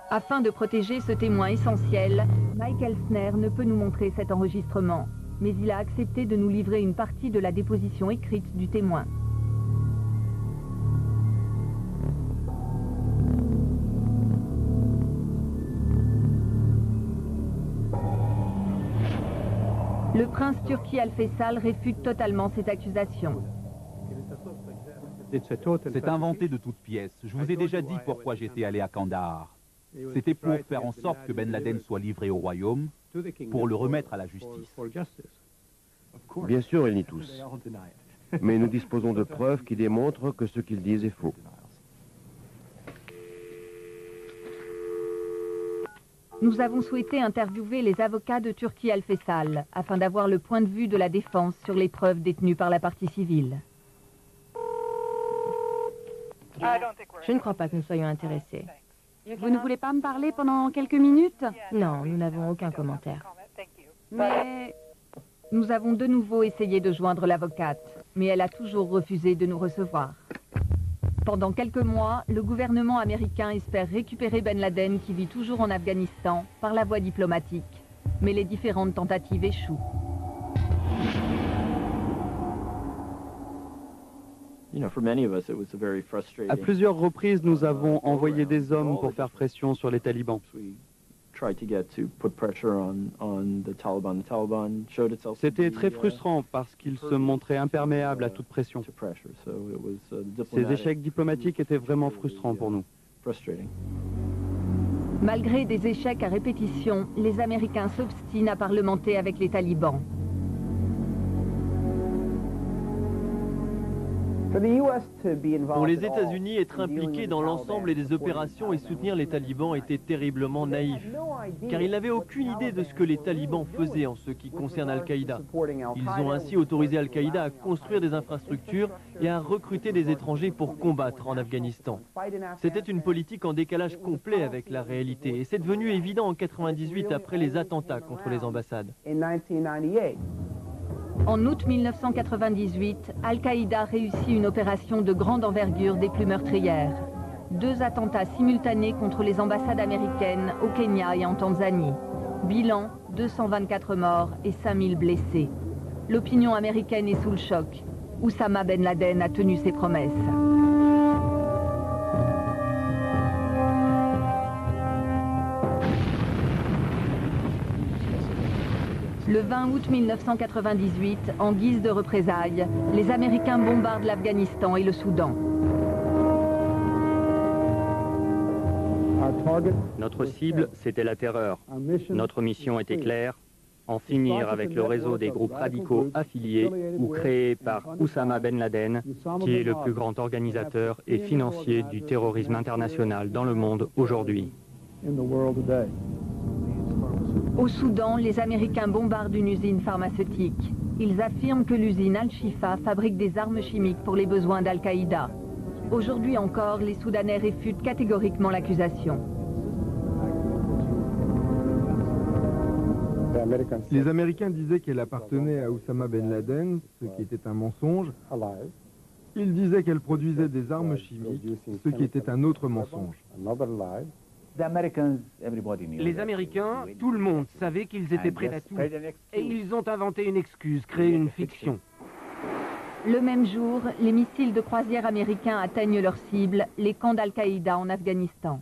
Afin de protéger ce témoin essentiel, Mike Elsner ne peut nous montrer cet enregistrement. mais il a accepté de nous livrer une partie de la déposition écrite du témoin. Le prince Turki Al-Faisal réfute totalement cette accusation. C'est inventé de toutes pièces. Je vous ai déjà dit pourquoi j'étais allé à Kandahar. C'était pour faire en sorte que Ben Laden soit livré au royaume, pour le remettre à la justice. Bien sûr, ils nient tous. Mais nous disposons de preuves qui démontrent que ce qu'ils disent est faux. Nous avons souhaité interviewer les avocats de Turki Al-Faisal afin d'avoir le point de vue de la défense sur les preuves détenues par la partie civile. Je ne crois pas que nous soyons intéressés. Vous ne voulez pas me parler pendant quelques minutes? Non, nous n'avons aucun commentaire. Mais nous avons de nouveau essayé de joindre l'avocate, mais elle a toujours refusé de nous recevoir. Pendant quelques mois, le gouvernement américain espère récupérer Ben Laden qui vit toujours en Afghanistan par la voie diplomatique. Mais les différentes tentatives échouent. À plusieurs reprises, nous avons envoyé des hommes pour faire pression sur les talibans. C'était très frustrant parce qu'ils se montraient imperméables à toute pression. Ces échecs diplomatiques étaient vraiment frustrants pour nous. Malgré des échecs à répétition, les Américains s'obstinent à parlementer avec les talibans. Pour les États-Unis, être impliqués dans l'ensemble des opérations et soutenir les talibans était terriblement naïf, car ils n'avaient aucune idée de ce que les talibans faisaient en ce qui concerne Al-Qaïda. Ils ont ainsi autorisé Al-Qaïda à construire des infrastructures et à recruter des étrangers pour combattre en Afghanistan. C'était une politique en décalage complet avec la réalité, et c'est devenu évident en 1998 après les attentats contre les ambassades. En août 1998, Al-Qaïda réussit une opération de grande envergure des plus meurtrières. 2 attentats simultanés contre les ambassades américaines au Kenya et en Tanzanie. Bilan, 224 morts et 5000 blessés. L'opinion américaine est sous le choc. Oussama Ben Laden a tenu ses promesses. Le 20 août 1998, en guise de représailles, les Américains bombardent l'Afghanistan et le Soudan. Notre cible, c'était la terreur. Notre mission était claire, en finir avec le réseau des groupes radicaux affiliés ou créés par Oussama Ben Laden, qui est le plus grand organisateur et financier du terrorisme international dans le monde aujourd'hui. Au Soudan, les Américains bombardent une usine pharmaceutique. Ils affirment que l'usine Al-Shifa fabrique des armes chimiques pour les besoins d'Al-Qaïda. Aujourd'hui encore, les Soudanais réfutent catégoriquement l'accusation. Les Américains disaient qu'elle appartenait à Oussama Ben Laden, ce qui était un mensonge. Ils disaient qu'elle produisait des armes chimiques, ce qui était un autre mensonge. Les Américains, tout le monde savait qu'ils étaient prêts à tout. Et ils ont inventé une excuse, créé une fiction. Le même jour, les missiles de croisière américains atteignent leur cible, les camps d'Al-Qaïda en Afghanistan.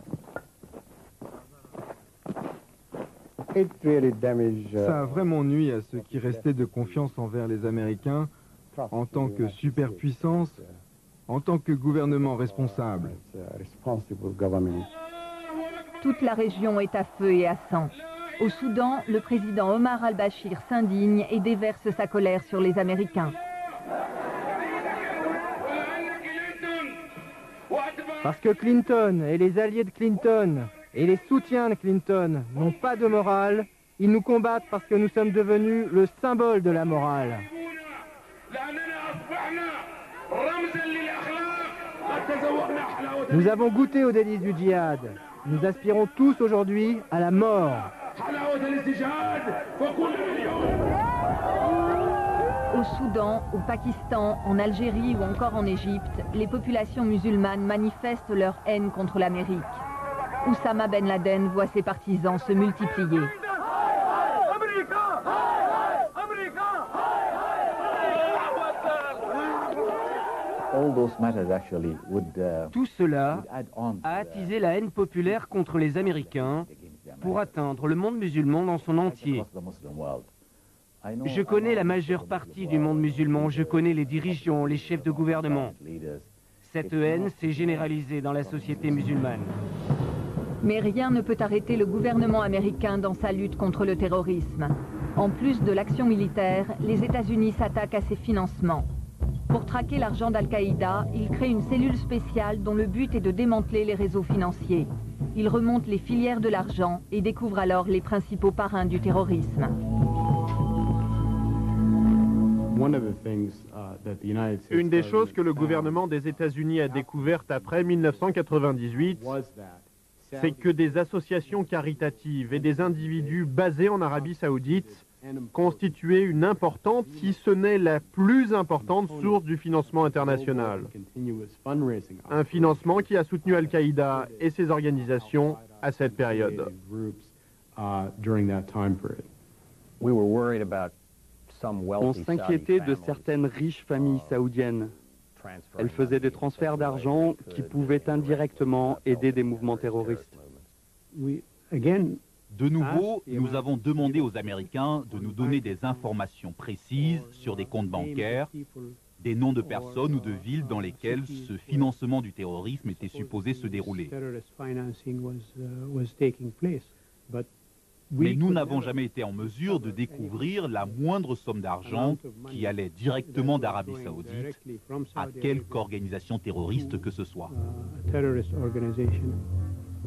Ça a vraiment nui à ceux qui restaient de confiance envers les Américains en tant que superpuissance, en tant que gouvernement responsable. Toute la région est à feu et à sang. Au Soudan, le président Omar al-Bashir s'indigne et déverse sa colère sur les Américains. Parce que Clinton et les alliés de Clinton et les soutiens de Clinton n'ont pas de morale, ils nous combattent parce que nous sommes devenus le symbole de la morale. Nous avons goûté aux délices du djihad. Nous aspirons tous aujourd'hui à la mort. Au Soudan, au Pakistan, en Algérie ou encore en Égypte, les populations musulmanes manifestent leur haine contre l'Amérique. Oussama Ben Laden voit ses partisans se multiplier. Tout cela a attisé la haine populaire contre les Américains pour atteindre le monde musulman dans son entier. Je connais la majeure partie du monde musulman, je connais les dirigeants, les chefs de gouvernement. Cette haine s'est généralisée dans la société musulmane. Mais rien ne peut arrêter le gouvernement américain dans sa lutte contre le terrorisme. En plus de l'action militaire, les États-Unis s'attaquent à ses financements. Pour traquer l'argent d'Al-Qaïda, ils créent une cellule spéciale dont le but est de démanteler les réseaux financiers. Ils remontent les filières de l'argent et découvrent alors les principaux parrains du terrorisme. Une des choses que le gouvernement des États-Unis a découvertes après 1998, c'est que des associations caritatives et des individus basés en Arabie Saoudite constituaient une importante, si ce n'est la plus importante source du financement international. Un financement qui a soutenu Al-Qaïda et ses organisations à cette période. On s'inquiétait de certaines riches familles saoudiennes. Elles faisaient des transferts d'argent qui pouvaient indirectement aider des mouvements terroristes. De nouveau, nous avons demandé aux Américains de nous donner des informations précises sur des comptes bancaires, des noms de personnes ou de villes dans lesquelles ce financement du terrorisme était supposé se dérouler. Mais nous n'avons jamais été en mesure de découvrir la moindre somme d'argent qui allait directement d'Arabie Saoudite à quelque organisation terroriste que ce soit.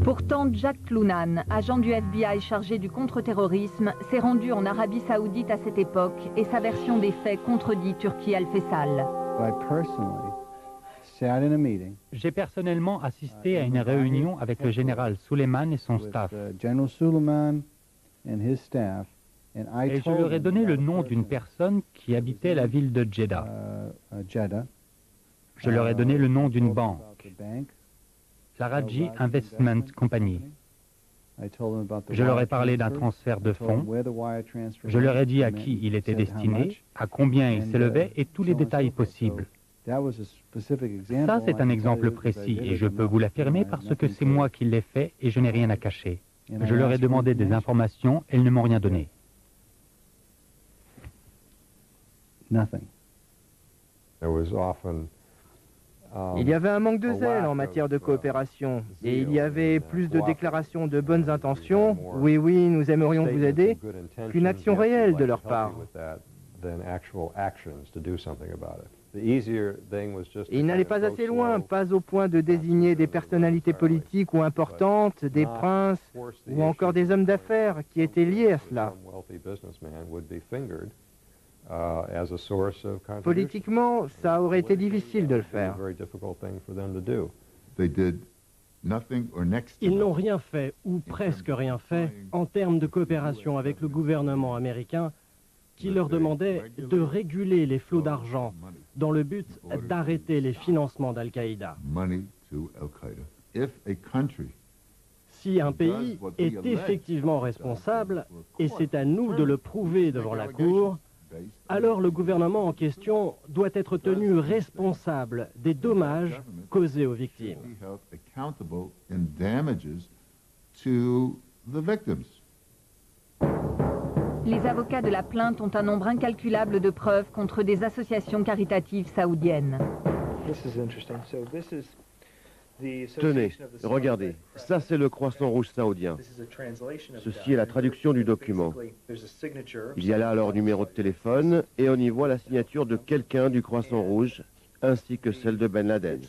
Pourtant, Jack Clunan, agent du FBI chargé du contre-terrorisme, s'est rendu en Arabie Saoudite à cette époque et sa version des faits contredit Turki Al-Faisal. J'ai personnellement assisté à une réunion avec le général Suleiman et son staff. Et je leur ai donné le nom d'une personne qui habitait la ville de Jeddah. Je leur ai donné le nom d'une banque, la Raji Investment Company. Je leur ai parlé d'un transfert de fonds. Je leur ai dit à qui il était destiné, à combien il s'élevait et tous les détails possibles. Ça, c'est un exemple précis et je peux vous l'affirmer parce que c'est moi qui l'ai fait et je n'ai rien à cacher. Je leur ai demandé des informations, elles ne m'ont rien donné. Il y avait un manque de zèle en matière de coopération et il y avait plus de déclarations de bonnes intentions, oui, oui, nous aimerions vous aider, qu'une action réelle de leur part. Et il n'allait pas assez loin, pas au point de désigner des personnalités politiques ou importantes, des princes ou encore des hommes d'affaires qui étaient liés à cela. Politiquement, ça aurait été difficile de le faire. Ils n'ont rien fait, ou presque rien fait, en termes de coopération avec le gouvernement américain qui leur demandait de réguler les flots d'argent dans le but d'arrêter les financements d'Al-Qaïda. Si un pays est effectivement responsable, et c'est à nous de le prouver devant la Cour, alors le gouvernement en question doit être tenu responsable des dommages causés aux victimes. Les avocats de la plainte ont un nombre incalculable de preuves contre des associations caritatives saoudiennes. Tenez, regardez, ça c'est le Croissant Rouge saoudien. Ceci est la traduction du document. Il y a là leur numéro de téléphone et on y voit la signature de quelqu'un du Croissant Rouge ainsi que celle de Ben Laden.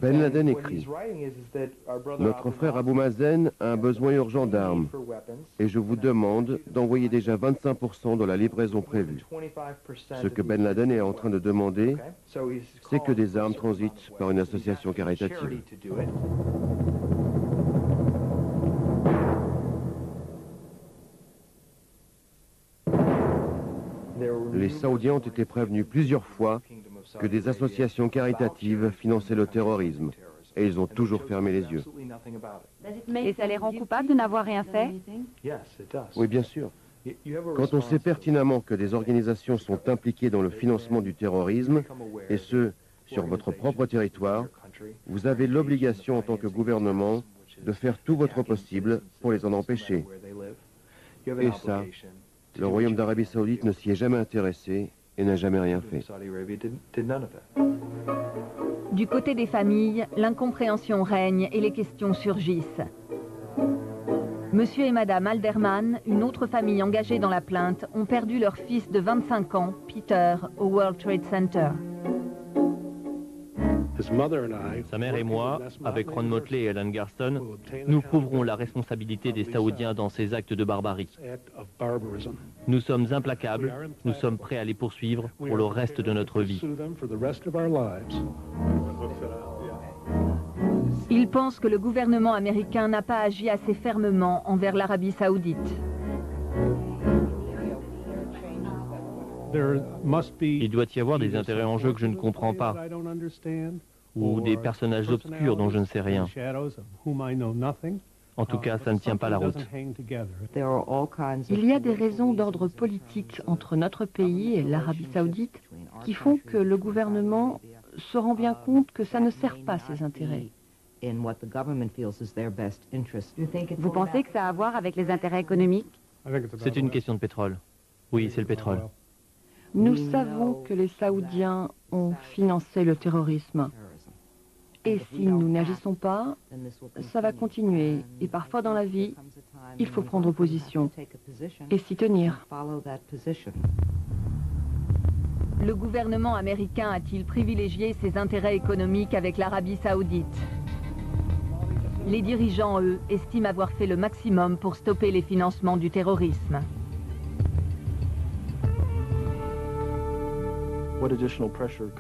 Ben Laden écrit « Notre frère Abou Mazen a un besoin urgent d'armes et je vous demande d'envoyer déjà 25% de la livraison prévue. Ce que Ben Laden est en train de demander, c'est que des armes transitent par une association caritative. » Les Saoudiens ont été prévenus plusieurs fois que des associations caritatives finançaient le terrorisme, et ils ont toujours fermé les yeux. Et ça les rend coupables de n'avoir rien fait? Oui, bien sûr. Quand on sait pertinemment que des organisations sont impliquées dans le financement du terrorisme, et ce, sur votre propre territoire, vous avez l'obligation en tant que gouvernement de faire tout votre possible pour les en empêcher. Et ça, le Royaume d'Arabie Saoudite ne s'y est jamais intéressé et n'a jamais rien fait. Du côté des familles, l'incompréhension règne et les questions surgissent. Monsieur et Madame Alderman, une autre famille engagée dans la plainte, ont perdu leur fils de 25 ans, Peter, au World Trade Center. Sa mère et moi, avec Ron Motley et Alan Garston, nous prouverons la responsabilité des Saoudiens dans ces actes de barbarie. Nous sommes implacables, nous sommes prêts à les poursuivre pour le reste de notre vie. Ils pensent que le gouvernement américain n'a pas agi assez fermement envers l'Arabie saoudite. Il doit y avoir des intérêts en jeu que je ne comprends pas, ou des personnages obscurs dont je ne sais rien. En tout cas, ça ne tient pas la route. Il y a des raisons d'ordre politique entre notre pays et l'Arabie saoudite qui font que le gouvernement se rend bien compte que ça ne sert pas ses intérêts. Vous pensez que ça a à voir avec les intérêts économiques? C'est une question de pétrole. Oui, c'est le pétrole. Nous savons que les Saoudiens ont financé le terrorisme. Et si nous n'agissons pas, ça va continuer. Et parfois dans la vie, il faut prendre position et s'y tenir. Le gouvernement américain a-t-il privilégié ses intérêts économiques avec l'Arabie saoudite? Les dirigeants, eux, estiment avoir fait le maximum pour stopper les financements du terrorisme.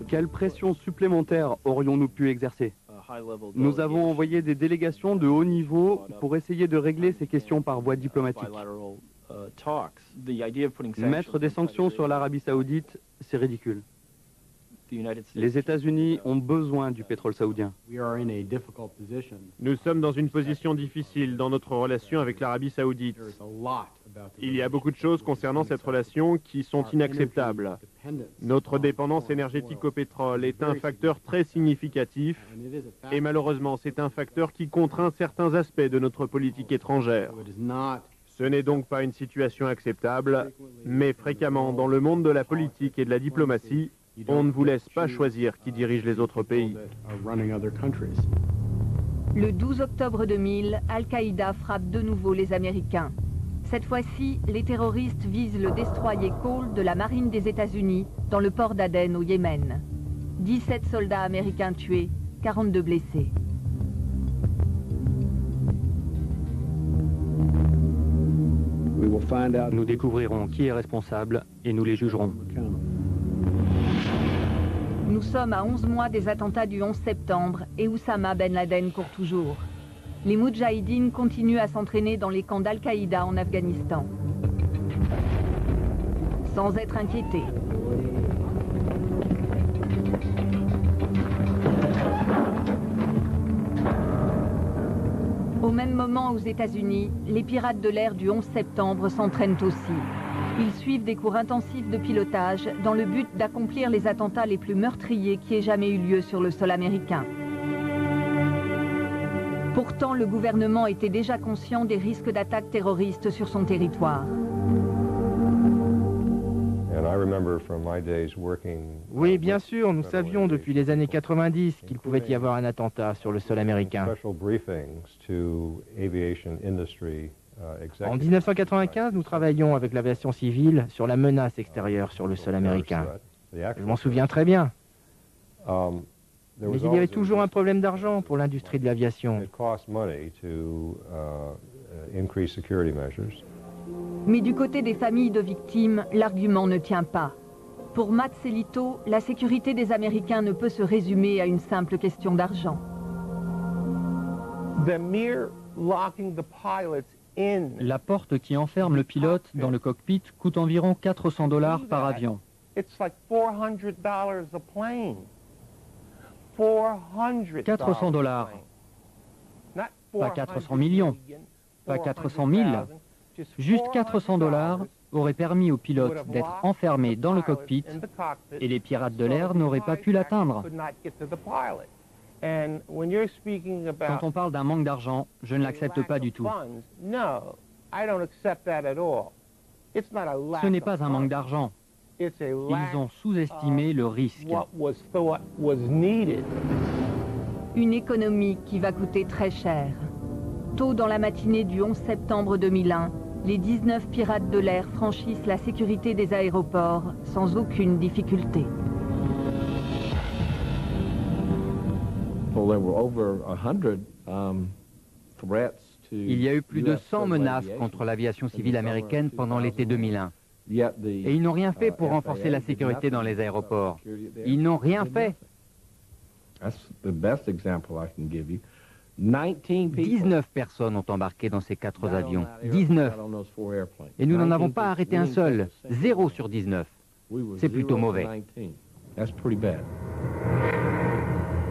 Quelle pression supplémentaire aurions-nous pu exercer? Nous avons envoyé des délégations de haut niveau pour essayer de régler ces questions par voie diplomatique. Mettre des sanctions sur l'Arabie saoudite, c'est ridicule. Les États-Unis ont besoin du pétrole saoudien. Nous sommes dans une position difficile dans notre relation avec l'Arabie saoudite. Il y a beaucoup de choses concernant cette relation qui sont inacceptables. Notre dépendance énergétique au pétrole est un facteur très significatif et malheureusement c'est un facteur qui contraint certains aspects de notre politique étrangère. Ce n'est donc pas une situation acceptable, mais fréquemment dans le monde de la politique et de la diplomatie, on ne vous laisse pas choisir qui dirige les autres pays. Le 12 octobre 2000, Al-Qaïda frappe de nouveau les Américains. Cette fois-ci, les terroristes visent le destroyer Cole de la marine des États-Unis dans le port d'Aden au Yémen. 17 soldats américains tués, 42 blessés. Nous découvrirons qui est responsable et nous les jugerons. Nous sommes à 11 mois des attentats du 11 septembre et Oussama Ben Laden court toujours. Les Moudjahidines continuent à s'entraîner dans les camps d'Al-Qaïda en Afghanistan. Sans être inquiétés. Au même moment aux États-Unis, les pirates de l'air du 11 septembre s'entraînent aussi. Ils suivent des cours intensifs de pilotage dans le but d'accomplir les attentats les plus meurtriers qui aient jamais eu lieu sur le sol américain. Pourtant, le gouvernement était déjà conscient des risques d'attaques terroristes sur son territoire. Oui, bien sûr, nous savions depuis les années 90 qu'il pouvait y avoir un attentat sur le sol américain. En 1995, nous travaillions avec l'aviation civile sur la menace extérieure sur le sol américain. Je m'en souviens très bien. Mais il y avait toujours un problème d'argent pour l'industrie de l'aviation. Mais du côté des familles de victimes, l'argument ne tient pas. Pour Matt Celito, la sécurité des Américains ne peut se résumer à une simple question d'argent. La porte qui enferme le pilote dans le cockpit coûte environ 400 $ par avion. 400 $. Pas 400 millions, pas 400 000, Juste 400 $ auraient permis aux pilotes d'être enfermés dans le cockpit et les pirates de l'air n'auraient pas pu l'atteindre. Quand on parle d'un manque d'argent, je ne l'accepte pas du tout. Ce n'est pas un manque d'argent. Ils ont sous-estimé le risque. Une économie qui va coûter très cher. Tôt dans la matinée du 11 septembre 2001, les 19 pirates de l'air franchissent la sécurité des aéroports sans aucune difficulté. Il y a eu plus de 100 menaces contre l'aviation civile américaine pendant l'été 2001. Et ils n'ont rien fait pour renforcer la sécurité dans les aéroports. Ils n'ont rien fait. 19 personnes ont embarqué dans ces 4 avions. 19. Et nous n'en avons pas arrêté un seul. 0 sur 19. C'est plutôt mauvais.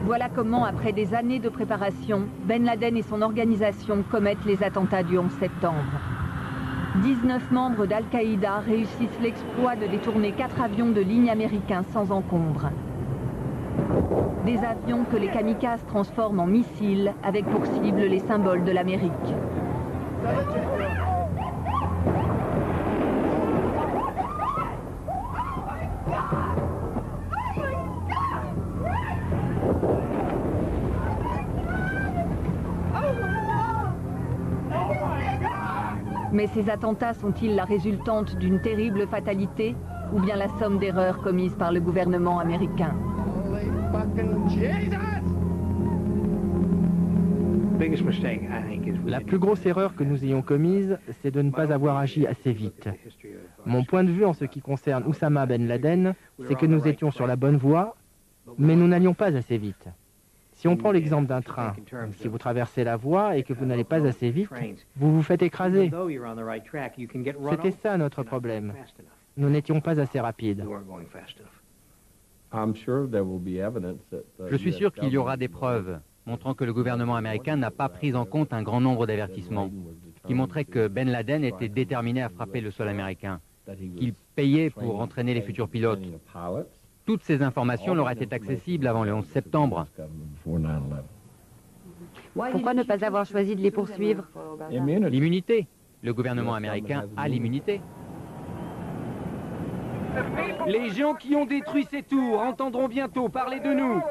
Voilà comment, après des années de préparation, Ben Laden et son organisation commettent les attentats du 11 septembre. 19 membres d'Al-Qaïda réussissent l'exploit de détourner 4 avions de ligne américains sans encombre. Des avions que les kamikazes transforment en missiles avec pour cible les symboles de l'Amérique. Mais ces attentats sont-ils la résultante d'une terrible fatalité ou bien la somme d'erreurs commises par le gouvernement américain? La plus grosse erreur que nous ayons commise, c'est de ne pas avoir agi assez vite. Mon point de vue en ce qui concerne Oussama Ben Laden, c'est que nous étions sur la bonne voie, mais nous n'allions pas assez vite. Si on prend l'exemple d'un train, si vous traversez la voie et que vous n'allez pas assez vite, vous vous faites écraser. C'était ça notre problème. Nous n'étions pas assez rapides. Je suis sûr qu'il y aura des preuves montrant que le gouvernement américain n'a pas pris en compte un grand nombre d'avertissements qui montraient que Ben Laden était déterminé à frapper le sol américain, qu'il payait pour entraîner les futurs pilotes. Toutes ces informations leur étaient accessibles avant le 11 septembre. Pourquoi ne pas avoir choisi de les poursuivre? L'immunité. Le gouvernement américain a l'immunité. Les gens qui ont détruit ces tours entendront bientôt parler de nous.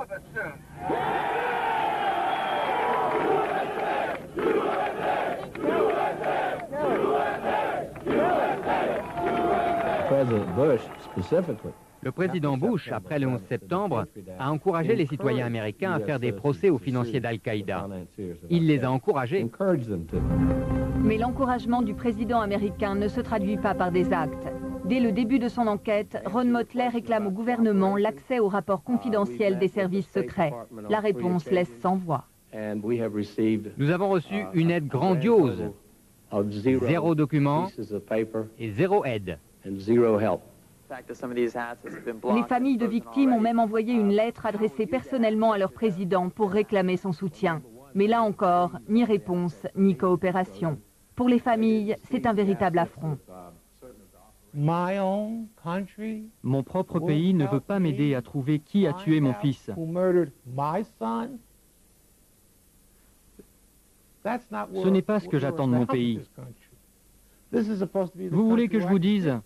Le président Bush, après le 11 septembre, a encouragé les citoyens américains à faire des procès aux financiers d'Al-Qaïda. Il les a encouragés. Mais l'encouragement du président américain ne se traduit pas par des actes. Dès le début de son enquête, Ron Motley réclame au gouvernement l'accès aux rapports confidentiels des services secrets. La réponse laisse sans voix. Nous avons reçu une aide grandiose. 0 document et 0 aide. Les familles de victimes ont même envoyé une lettre adressée personnellement à leur président pour réclamer son soutien. Mais là encore, ni réponse, ni coopération. Pour les familles, c'est un véritable affront. Mon propre pays ne veut pas m'aider à trouver qui a tué mon fils. Ce n'est pas ce que j'attends de mon pays. Vous voulez que je vous dise,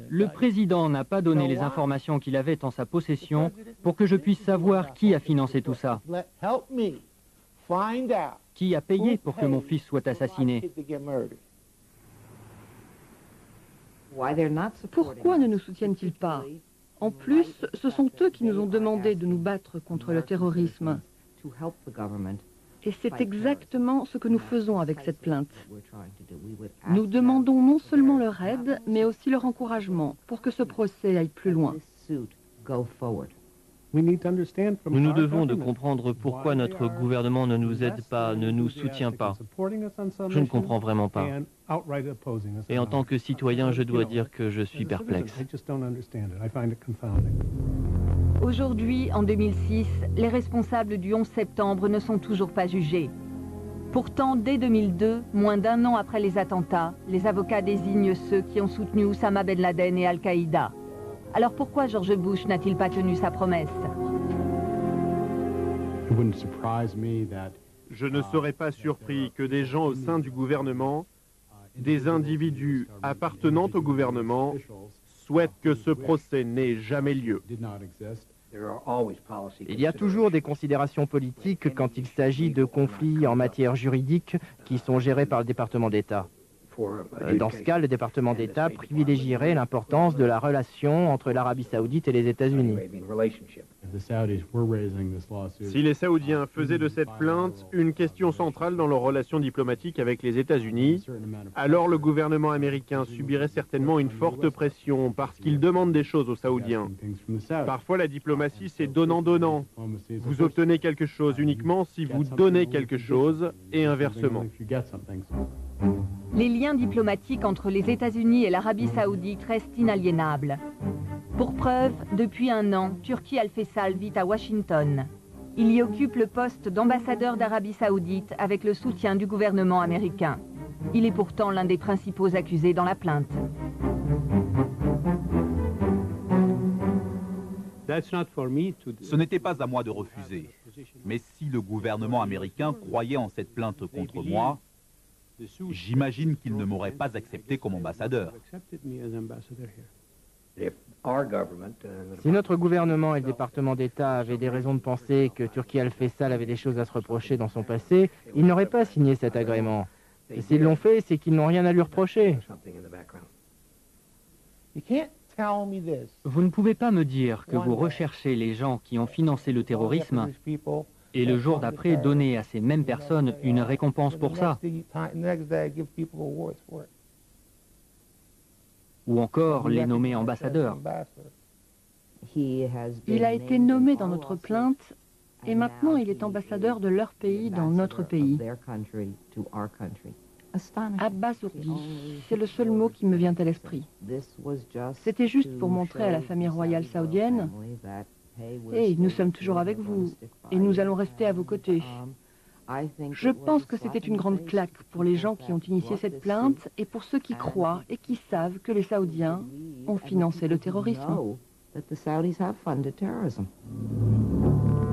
le président n'a pas donné les informations qu'il avait en sa possession pour que je puisse savoir qui a financé tout ça. Qui a payé pour que mon fils soit assassiné? Pourquoi ne nous soutiennent-ils pas? En plus, ce sont eux qui nous ont demandé de nous battre contre le terrorisme. Et c'est exactement ce que nous faisons avec cette plainte. Nous demandons non seulement leur aide, mais aussi leur encouragement pour que ce procès aille plus loin. Nous nous devons de comprendre pourquoi notre gouvernement ne nous aide pas, ne nous soutient pas. Je ne comprends vraiment pas. Et en tant que citoyen, je dois dire que je suis perplexe. Aujourd'hui, en 2006, les responsables du 11 septembre ne sont toujours pas jugés. Pourtant, dès 2002, moins d'un an après les attentats, les avocats désignent ceux qui ont soutenu Oussama Ben Laden et Al-Qaïda. Alors pourquoi George Bush n'a-t-il pas tenu sa promesse? Je ne serais pas surpris que des gens au sein du gouvernement, des individus appartenant au gouvernement, souhaitent que ce procès n'ait jamais lieu. Il y a toujours des considérations politiques quand il s'agit de conflits en matière juridique qui sont gérés par le département d'État. Dans ce cas, le département d'État privilégierait l'importance de la relation entre l'Arabie saoudite et les États-Unis. Si les Saoudiens faisaient de cette plainte une question centrale dans leurs relations diplomatiques avec les États-Unis, alors le gouvernement américain subirait certainement une forte pression parce qu'il demande des choses aux Saoudiens. Parfois, la diplomatie, c'est donnant-donnant. Vous obtenez quelque chose uniquement si vous donnez quelque chose et inversement. Les liens diplomatiques entre les États-Unis et l'Arabie saoudite restent inaliénables. Pour preuve, depuis un an, Turki Al-Faisal vit à Washington. Il y occupe le poste d'ambassadeur d'Arabie saoudite avec le soutien du gouvernement américain. Il est pourtant l'un des principaux accusés dans la plainte. Ce n'était pas à moi de refuser. Mais si le gouvernement américain croyait en cette plainte contre moi, j'imagine qu'il ne m'aurait pas accepté comme ambassadeur. Si notre gouvernement et le département d'État avaient des raisons de penser que Turki Al-Faisal avait des choses à se reprocher dans son passé, ils n'auraient pas signé cet agrément. Et s'ils l'ont fait, c'est qu'ils n'ont rien à lui reprocher. Vous ne pouvez pas me dire que vous recherchez les gens qui ont financé le terrorisme et le jour d'après donner à ces mêmes personnes une récompense pour ça. Ou encore les nommer ambassadeurs. Il a été nommé dans notre plainte et maintenant il est ambassadeur de leur pays dans notre pays. Abasourdi, c'est le seul mot qui me vient à l'esprit. C'était juste pour montrer à la famille royale saoudienne: hey, nous sommes toujours avec vous et nous allons rester à vos côtés. Je pense que c'était une grande claque pour les gens qui ont initié cette plainte et pour ceux qui croient et qui savent que les Saoudiens ont financé le terrorisme.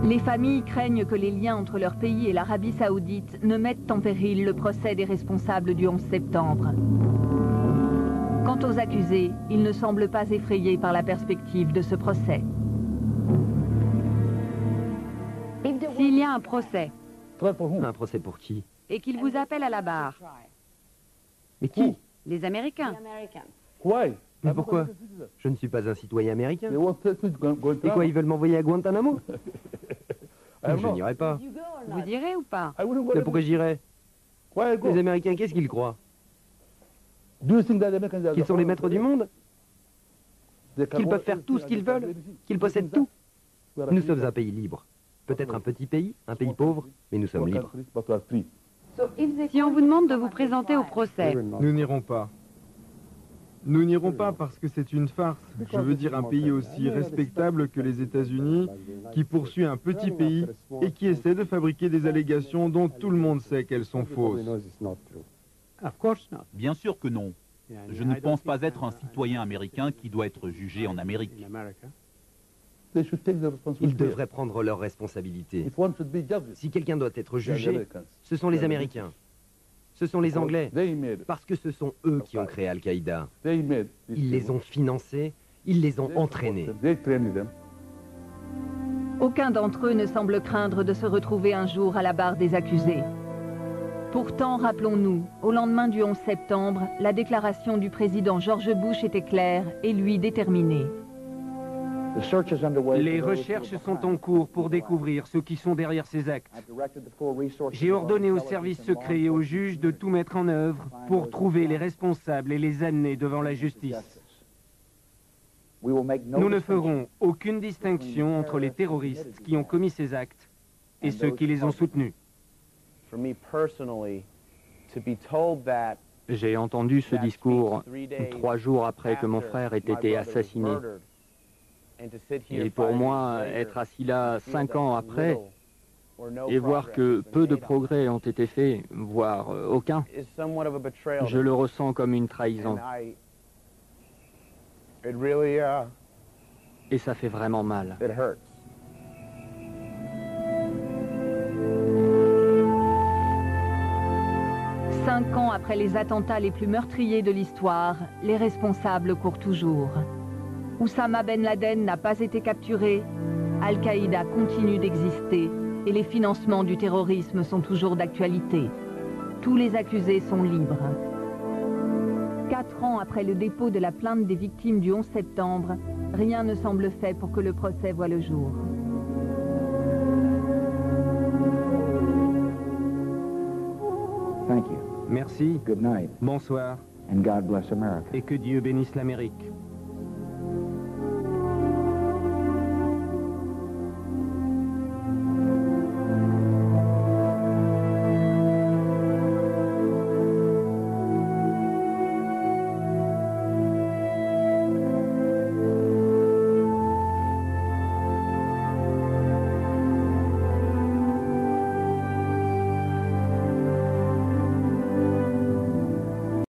Les familles craignent que les liens entre leur pays et l'Arabie saoudite ne mettent en péril le procès des responsables du 11 septembre. Quant aux accusés, ils ne semblent pas effrayés par la perspective de ce procès. S'il y a un procès, un procès pour qui? Et qu'ils vous appellent à la barre. Mais qui? Les Américains. Mais pourquoi? Je ne suis pas un citoyen américain. Et quoi, ils veulent m'envoyer à Guantanamo? Je n'irai pas. Vous irez ou pas? Mais pourquoi j'irai? Les Américains, qu'est-ce qu'ils croient? Qu'ils sont les maîtres du monde? Qu'ils peuvent faire tout ce qu'ils veulent? Qu'ils possèdent tout? Nous sommes un pays libre. Peut-être un petit pays pauvre, mais nous sommes libres. Si on vous demande de vous présenter au procès... Nous n'irons pas. Nous n'irons pas parce que c'est une farce. Je veux dire un pays aussi respectable que les États-Unis, qui poursuit un petit pays et qui essaie de fabriquer des allégations dont tout le monde sait qu'elles sont fausses. Bien sûr que non. Je ne pense pas être un citoyen américain qui doit être jugé en Amérique. Ils devraient prendre leurs responsabilités. Si quelqu'un doit être jugé, ce sont les Américains. Ce sont les Anglais, parce que ce sont eux qui ont créé Al-Qaïda. Ils les ont financés, ils les ont entraînés. Aucun d'entre eux ne semble craindre de se retrouver un jour à la barre des accusés. Pourtant, rappelons-nous, au lendemain du 11 septembre, la déclaration du président George Bush était claire et lui déterminée. Les recherches sont en cours pour découvrir ceux qui sont derrière ces actes. J'ai ordonné aux services secrets et aux juges de tout mettre en œuvre pour trouver les responsables et les amener devant la justice. Nous ne ferons aucune distinction entre les terroristes qui ont commis ces actes et ceux qui les ont soutenus. J'ai entendu ce discours 3 jours après que mon frère ait été assassiné. Et pour moi, être assis là 5 ans après, et voir que peu de progrès ont été faits, voire aucun, je le ressens comme une trahison. Et ça fait vraiment mal. 5 ans après les attentats les plus meurtriers de l'histoire, les responsables courent toujours. Oussama Ben Laden n'a pas été capturé, Al-Qaïda continue d'exister et les financements du terrorisme sont toujours d'actualité. Tous les accusés sont libres. 4 ans après le dépôt de la plainte des victimes du 11 septembre, rien ne semble fait pour que le procès voie le jour. Merci. Bonsoir. Et que Dieu bénisse l'Amérique.